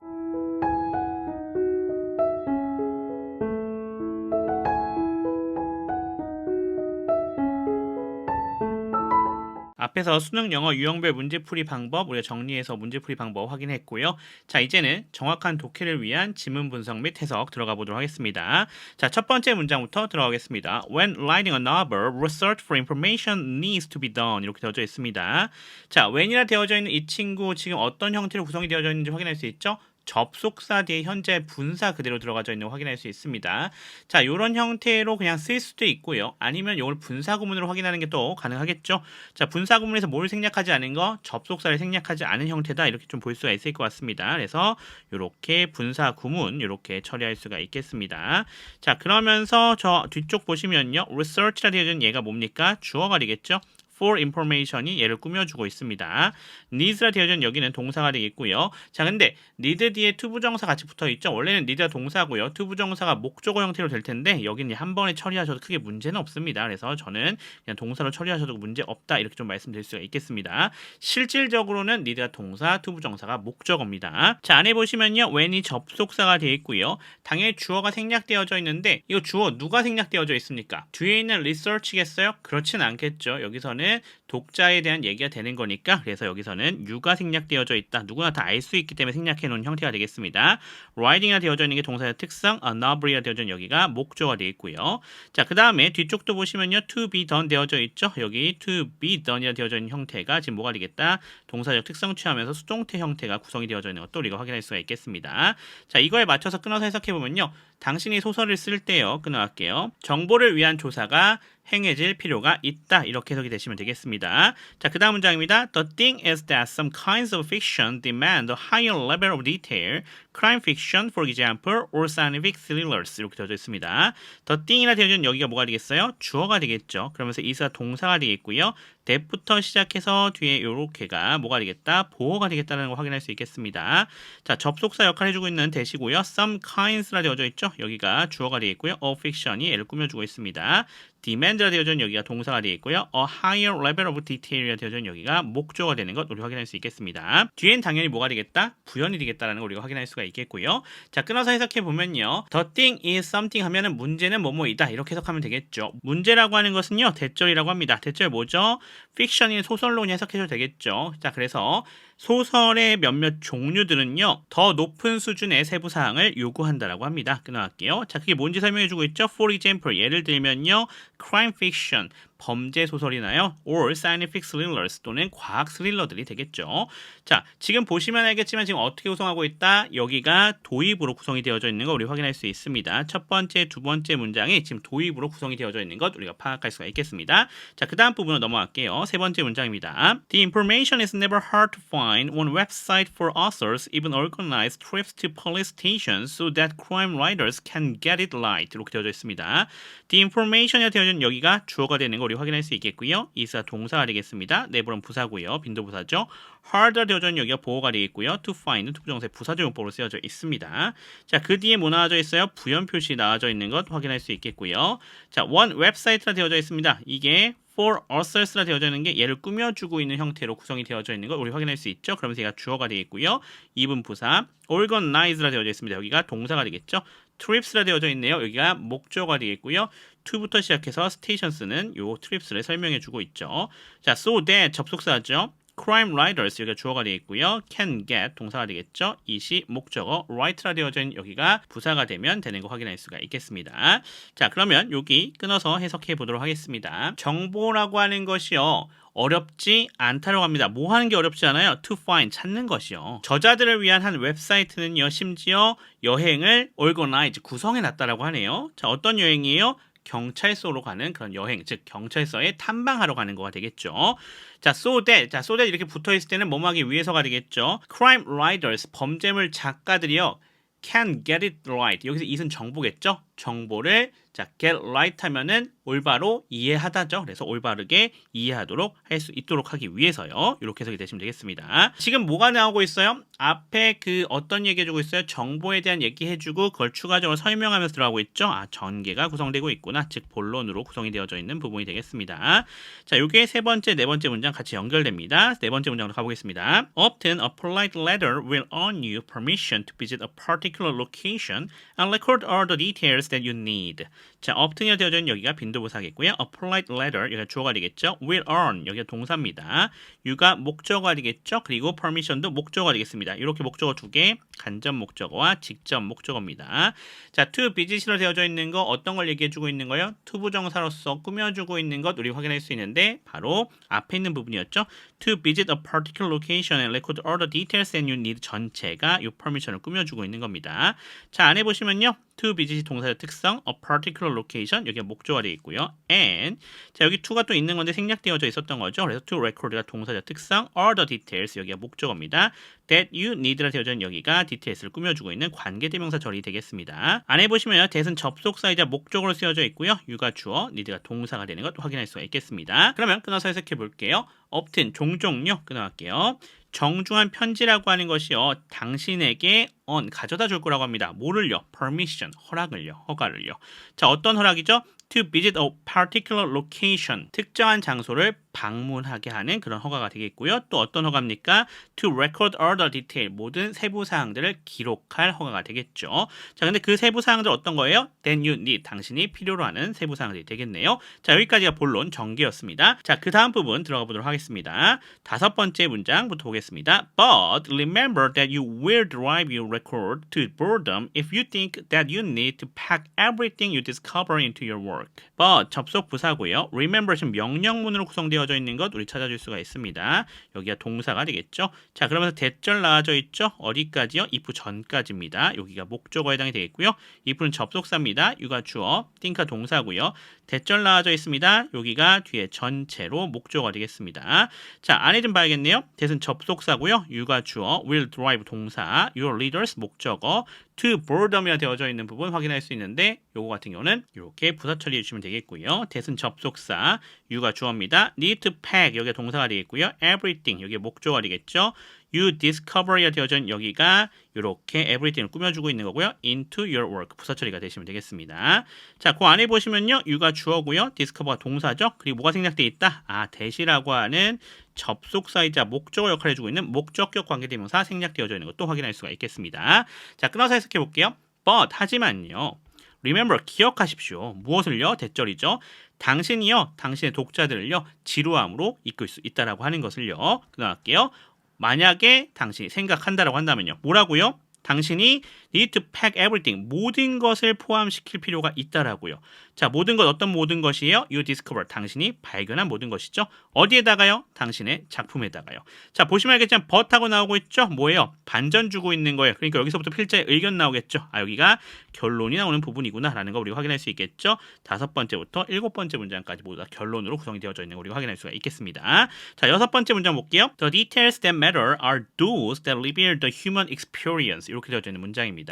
앞에서 수능 영어 유형별 문제풀이 방법 우리가 정리해서 문제풀이 방법 확인했고요. 자, 이제는 정확한 독해를 위한 지문 분석 및 해석 들어가 보도록 하겠습니다. 자, 첫 번째 문장부터 들어가겠습니다. When writing a novel, research for information needs to be done. 이렇게 되어져 있습니다. 자, when이라 되어져 있는 이 친구 지금 어떤 형태로 구성이 되어져 있는지 확인할 수 있죠? 접속사 뒤에 현재 분사 그대로 들어가져 있는 거 확인할 수 있습니다. 자, 이런 형태로 그냥 쓸 수도 있고요. 아니면 이걸 분사 구문으로 확인하는 게 또 가능하겠죠. 자, 분사 구문에서 뭘 생략하지 않은 거, 접속사를 생략하지 않은 형태다 이렇게 좀 볼 수가 있을 것 같습니다. 그래서 이렇게 분사 구문 이렇게 처리할 수가 있겠습니다. 자, 그러면서 저 뒤쪽 보시면요, research라 되어 있는 얘가 뭡니까? 주어가 되겠죠. for information이 얘를 꾸며주고 있습니다. needs라 되어진 여기는 동사가 되겠고요. 자, 근데 need 뒤에 to 부정사 같이 붙어있죠. 원래는 need가 동사고요. to 부정사가 목적어 형태로 될 텐데 여기는 한 번에 처리하셔도 크게 문제는 없습니다. 그래서 저는 그냥 동사로 처리하셔도 문제 없다 이렇게 좀 말씀드릴 수가 있겠습니다. 실질적으로는 need가 동사, to 부정사가 목적어입니다. 자, 안에 보시면요, when이 접속사가 되어 있고요. 당연히 주어가 생략되어져 있는데 이거 주어 누가 생략되어져 있습니까? 뒤에 있는 research겠어요? 그렇진 않겠죠. 여기서는 독자에 대한 얘기가 되는 거니까 그래서 여기서는 you가 생략되어져 있다. 누구나 다 알 수 있기 때문에 생략해 놓은 형태가 되겠습니다. writing이라 되어져 있는 게 동사의 특성, a novel이라 되어져 있는 여기가 목조가 되어 있고요. 자, 그 다음에 뒤쪽도 보시면요, to be done 되어져 있죠. 여기 to be done이라 되어져 있는 형태가 지금 뭐가 되겠다? 동사적 특성 취하면서 수동태 형태가 구성이 되어져 있는 것도 우리가 확인할 수가 있겠습니다. 자, 이거에 맞춰서 끊어서 해석해 보면요, 당신이 소설을 쓸 때요, 끊어갈게요. 정보를 위한 조사가 행해질 필요가 있다. 이렇게 해석이 되시면 되겠습니다. 자, 그 다음 문장입니다. The thing is that some kinds of fiction demand a higher level of detail. Crime fiction, for example, or scientific thrillers. 이렇게 되어져 있습니다. The thing이라 되어져 있는 여기가 뭐가 되겠어요? 주어가 되겠죠. 그러면서 is가 동사가 되겠고요. that부터 시작해서 뒤에 요렇게가 뭐가 되겠다? 보어가 되겠다는 걸 확인할 수 있겠습니다. 자, 접속사 역할 해주고 있는 that이고요. some kinds라 되어져 있죠. 여기가 주어가 되겠고요. of fiction이 얘를 꾸며주고 있습니다. demand라 되어져 있는 여기가 동사가 되겠고요. a higher level of detail이라 되어져 있는 여기가 목조가 되는 것 우리 확인할 수 있겠습니다. 뒤엔 당연히 뭐가 되겠다? 부연이 되겠다라는 걸 우리가 확인할 수가 있겠고요. 자, 끊어서 해석해 보면요, the thing is something 하면은 문제는 뭐뭐이다 이렇게 해석하면 되겠죠. 문제라고 하는 것은요, 대절이라고 합니다. 대절 뭐죠? 픽션이 소설로 해석해도 되겠죠. 자, 그래서 소설의 몇몇 종류들은요, 더 높은 수준의 세부 사항을 요구한다라고 합니다. 끊어갈게요. 자, 그게 뭔지 설명해주고 있죠. For example, 예를 들면요, crime fiction, 범죄 소설이나요, or scientific thrillers 또는 과학 스릴러들이 되겠죠. 자, 지금 보시면 알겠지만 지금 어떻게 구성하고 있다? 여기가 도입으로 구성이 되어져 있는 거 우리 확인할 수 있습니다. 첫 번째, 두 번째 문장이 지금 도입으로 구성이 되어져 있는 것 우리가 파악할 수가 있겠습니다. 자, 그 다음 부분으로 넘어갈게요. 세 번째 문장입니다. The information is never hard to find on website for authors even organize trips to police stations so that crime writers can get it right. 이렇게 되어져 있습니다. The information이 되어져 있는 여기가 주어가 되는 거 우리 확인할 수 있겠고요. is가 동사가 되겠습니다. never은 부사고요. 빈도부사죠. hard가 되어져 있는 여기가 보어가 되겠고요. to find 투부정사의 부사적 용법으로 쓰여져 있습니다. 자, 그 뒤에 뭐 나와져 있어요? 부연 표시 나와져 있는 것 확인할 수 있겠고요. 자, one 웹사이트라 되어져 있습니다. 이게 for authors라 되어져 있는 게 얘를 꾸며주고 있는 형태로 구성이 되어져 있는 걸 우리 확인할 수 있죠. 그러면서 얘가 주어가 되겠고요. 2분 부사, organize라 되어져 있습니다. 여기가 동사가 되겠죠. trips라 되어져 있네요. 여기가 목적어가 되겠고요. to부터 시작해서 stations는 요 trips를 설명해주고 있죠. 자, so that 접속사죠. crime writers 여기가 주어가 되어 있고요. can get 동사가 되겠죠. it이 목적어, write라 되어져 있는 여기가 부사가 되면 되는 거 확인할 수가 있겠습니다. 자, 그러면 여기 끊어서 해석해 보도록 하겠습니다. 정보라고 하는 것이요, 어렵지 않다라고 합니다. 뭐 하는 게 어렵지 않아요? to find, 찾는 것이요. 저자들을 위한 한 웹사이트는요, 심지어 여행을 organize, 구성해놨다라고 하네요. 자, 어떤 여행이에요? 경찰서로 가는 그런 여행, 즉 경찰서에 탐방하러 가는 거가 되겠죠. 자, so that 이렇게 붙어있을 때는 뭐뭐하기 위해서가 되겠죠. crime writers, 범죄물 작가들이요, can get it right. 여기서 it은 정보겠죠. 정보를 자, get right 하면은 올바로 이해하다죠. 그래서 올바르게 이해하도록 할 수 있도록 하기 위해서요. 이렇게 해석이 되시면 되겠습니다. 지금 뭐가 나오고 있어요? 앞에 그 어떤 얘기 해주고 있어요? 정보에 대한 얘기 해주고 그걸 추가적으로 설명하면서 들어가고 있죠. 아, 전개가 구성되고 있구나. 즉 본론으로 구성이 되어져 있는 부분이 되겠습니다. 자, 요게 세 번째, 네 번째 문장 같이 연결됩니다. 네 번째 문장으로 가보겠습니다. Often a polite letter will earn you permission to visit a particular location and record all the details that you need. 자, often이 되어져 있는 여기가 빈도부사겠고요. A polite letter, 여기가 주어가 되겠죠. Will earn, 여기가 동사입니다. you가 목적어가 되겠죠. 그리고 permission도 목적어가 되겠습니다. 이렇게 목적어 두 개, 간접 목적어와 직접 목적어입니다. 자, to visit으로 되어져 있는 거 어떤 걸 얘기해주고 있는 거예요? to 부정사로서 꾸며주고 있는 것 우리 확인할 수 있는데 바로 앞에 있는 부분이었죠. To visit a particular location and record all the details that you need 전체가 이 permission을 꾸며주고 있는 겁니다. 자, 안에 보시면요. to visit이 동사의 특성, a particular location 여기가 목적어가 되어 있고요. and 자, 여기 to가 또 있는 건데 생략되어져 있었던 거죠. 그래서 to record가 동사의 특성, all the details 여기가 목적어입니다. that you need라 되어져 있는 여기가 details를 꾸며주고 있는 관계대명사 절이 되겠습니다. 안에 보시면요. that은 접속사이자 목적어로 쓰여져 있고요. you가 주어, need가 동사가 되는 것 확인할 수가 있겠습니다. 그러면 끊어서 해석해 볼게요. often 종종요. 끊어갈게요. 정중한 편지라고 하는 것이요. 당신에게 가져다 줄 거라고 합니다. 뭐를요? permission, 허락을요. 허가를요. 자, 어떤 허락이죠? to visit a particular location, 특정한 장소를 방문하게 하는 그런 허가가 되겠고요. 또 어떤 허가입니까? to record all the detail, 모든 세부 사항들을 기록할 허가가 되겠죠. 자, 근데 그 세부 사항들 어떤 거예요? that you need, 당신이 필요로 하는 세부 사항들이 되겠네요. 자, 여기까지가 본론 전개였습니다. 자, 그 다음 부분 들어가 보도록 하겠습니다. 다섯 번째 문장부터 보겠습니다. But remember that you will drive your record to boredom if you think that you need to pack everything you discover into your work. But 접속 부사고요. Remember 지금 명령문으로 구성되어져 있는 것 우리 찾아줄 수가 있습니다. 여기가 동사가 되겠죠. 자, 그러면서 대절 나와져 있죠. 어디까지요? if 전까지입니다. 여기가 목적어에 해당이 되겠고요. if는 접속사입니다. you가 주어, think가 동사고요. 대절 나와져 있습니다. 여기가 뒤에 전체로 목적어가 되겠습니다. 자, 안에 좀 봐야겠네요. that은 접속사고요. you가 주어, will drive 동사, your leaders 목적어, to boredom이라 되어져 있는 부분 확인할 수 있는데 요거 같은 경우는 이렇게 부사 처리해 주시면 되겠고요. that은 접속사, you가 주어입니다. need to pack 여기가 동사가 되겠고요. everything 여기가 목적어가 되겠죠. you discover가 되어져 있는 여기가 이렇게 everything을 꾸며주고 있는 거고요. into your work 부사 처리가 되시면 되겠습니다. 자, 그 안에 보시면요. you가 주어고요. discover가 동사죠. 그리고 뭐가 생략되어 있다? 아, that이라고 하는 접속사이자 목적어 역할을 해주고 있는 목적격 관계대명사 생략되어져 있는 것도 확인할 수가 있겠습니다. 자, 끊어서 해석해 볼게요. but 하지만요. remember 기억하십시오. 무엇을요? 대절이죠. 당신이요. 당신의 독자들을요. 지루함으로 이끌 수 있다라고 하는 것을요. 끊어갈게요. 만약에 당신이 생각한다라고 한다면요. 뭐라고요? 당신이 need to pack everything, 모든 것을 포함시킬 필요가 있다라고요. 자, 모든 것 어떤 모든 것이에요? You discover, 당신이 발견한 모든 것이죠. 어디에다가요? 당신의 작품에다가요. 자, 보시면 알겠지만 but하고 나오고 있죠? 뭐예요? 반전 주고 있는 거예요. 그러니까 여기서부터 필자의 의견 나오겠죠. 아, 여기가 결론이 나오는 부분이구나 라는 거 우리가 확인할 수 있겠죠. 다섯 번째부터 일곱 번째 문장까지 모두 다 결론으로 구성이 되어져 있는 거 우리가 확인할 수가 있겠습니다. 자, 여섯 번째 문장 볼게요. The details that matter are those that reveal the human experience. 이렇게 되어져 있는 문장입니다.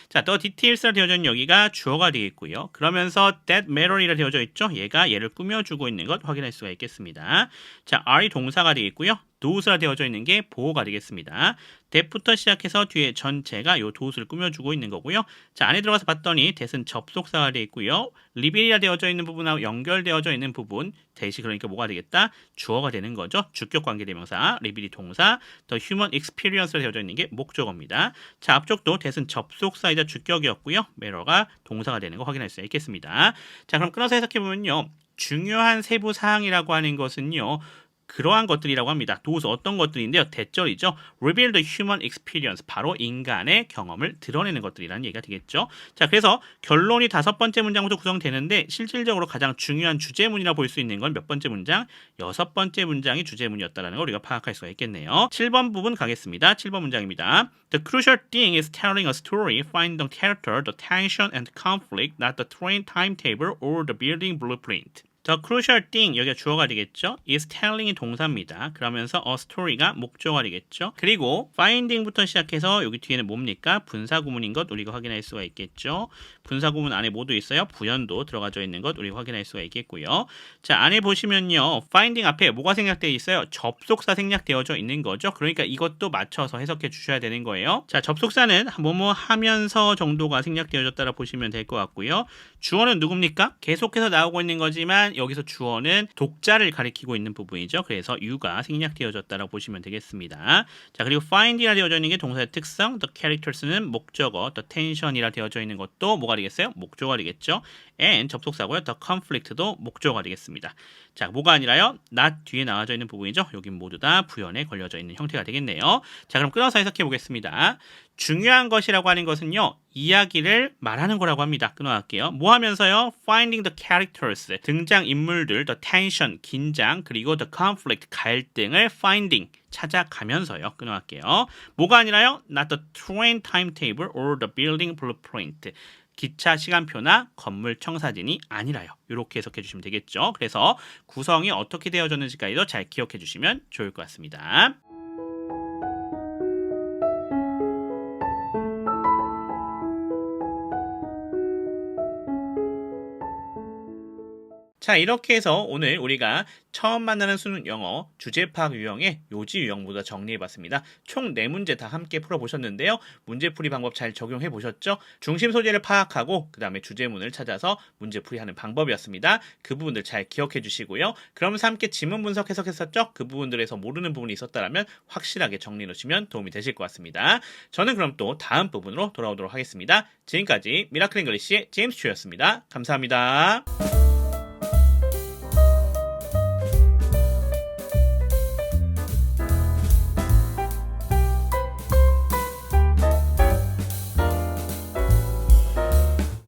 자, the details라 되어져 있는 여기가 주어가 되겠고요. 그러면서 that matter이라 되어져 있죠. 얘가 얘를 꾸며주고 있는 것 확인할 수가 있겠습니다. 자, are이 동사가 되겠고요. does가 되어져 있는 게 보호가 되겠습니다. that부터 시작해서 뒤에 전체가 요 does를 꾸며주고 있는 거고요. 자, 안에 들어가서 봤더니 that은 접속사가 되어 있고요. reveal이라 되어져 있는 부분하고 연결되어져 있는 부분, that이 그러니까 뭐가 되겠다? 주어가 되는 거죠. 주격 관계대명사, reveal이 동사, the human experience라 되어져 있는 게 목적어입니다. 자, 앞쪽도 that은 접속사이자 주격이었고요. matter가 동사가 되는 거 확인할 수 있겠습니다. 자, 그럼 끊어서 해석해보면요. 중요한 세부 사항이라고 하는 것은요. 그러한 것들이라고 합니다. those 어떤 것들인데요. 대절이죠. reveal the human experience, 바로 인간의 경험을 드러내는 것들이라는 얘기가 되겠죠. 자, 그래서 결론이 다섯 번째 문장부터 구성되는데 실질적으로 가장 중요한 주제문이라 볼 수 있는 건 몇 번째 문장? 여섯 번째 문장이 주제문이었다는 걸 우리가 파악할 수가 있겠네요. 7번 부분 가겠습니다. 7번 문장입니다. The crucial thing is telling a story, find the character, the tension and conflict, not the train timetable or the building blueprint. The crucial thing 여기가 주어가 되겠죠. is telling이 동사입니다. 그러면서 a story가 목적어가 되겠죠. 그리고 finding부터 시작해서 여기 뒤에는 뭡니까? 분사구문인 것 우리가 확인할 수가 있겠죠. 분사구문 안에 뭐도 있어요? 부연도 들어가져 있는 것 우리가 확인할 수가 있겠고요. 자, 안에 보시면요. finding 앞에 뭐가 생략되어 있어요? 접속사 생략되어져 있는 거죠. 그러니까 이것도 맞춰서 해석해 주셔야 되는 거예요. 자, 접속사는 뭐뭐 하면서 정도가 생략되어졌다라 보시면 될 것 같고요. 주어는 누굽니까? 계속해서 나오고 있는 거지만 여기서 주어는 독자를 가리키고 있는 부분이죠. 그래서 you가 생략되어졌다라고 보시면 되겠습니다. 자, 그리고 find이라 되어져 있는 게 동사의 특성, the characters는 목적어, the tension이라 되어져 있는 것도 뭐가 되겠어요? 목적어가 되겠죠. and 접속사고요. the conflict도 목적어가 되겠습니다. 자, 뭐가 아니라요? not 뒤에 나와져 있는 부분이죠. 여긴 모두 다 부연에 걸려져 있는 형태가 되겠네요. 자, 그럼 끊어서 해석해 보겠습니다. 중요한 것이라고 하는 것은요, 이야기를 말하는 거라고 합니다. 끊어갈게요. 뭐 하면서요? Finding the characters, 등장 인물들, the tension, 긴장, 그리고 the conflict, 갈등을 finding, 찾아가면서요. 끊어갈게요. 뭐가 아니라요? Not the train timetable or the building blueprint. 기차 시간표나 건물 청사진이 아니라요. 이렇게 해석해 주시면 되겠죠. 그래서 구성이 어떻게 되어졌는지까지도 잘 기억해 주시면 좋을 것 같습니다. 자, 이렇게 해서 오늘 우리가 처음 만나는 수능 영어 주제 파악 유형의 요지 유형 모두 정리해봤습니다. 총 4문제 다 함께 풀어보셨는데요. 문제풀이 방법 잘 적용해보셨죠? 중심 소재를 파악하고 그 다음에 주제문을 찾아서 문제풀이하는 방법이었습니다. 그 부분들 잘 기억해 주시고요. 그러면서 함께 지문 분석 해석했었죠? 그 부분들에서 모르는 부분이 있었다면 확실하게 정리해 놓으시면 도움이 되실 것 같습니다. 저는 그럼 또 다음 부분으로 돌아오도록 하겠습니다. 지금까지 미라클 잉글리시의 제임스 츄였습니다. 감사합니다.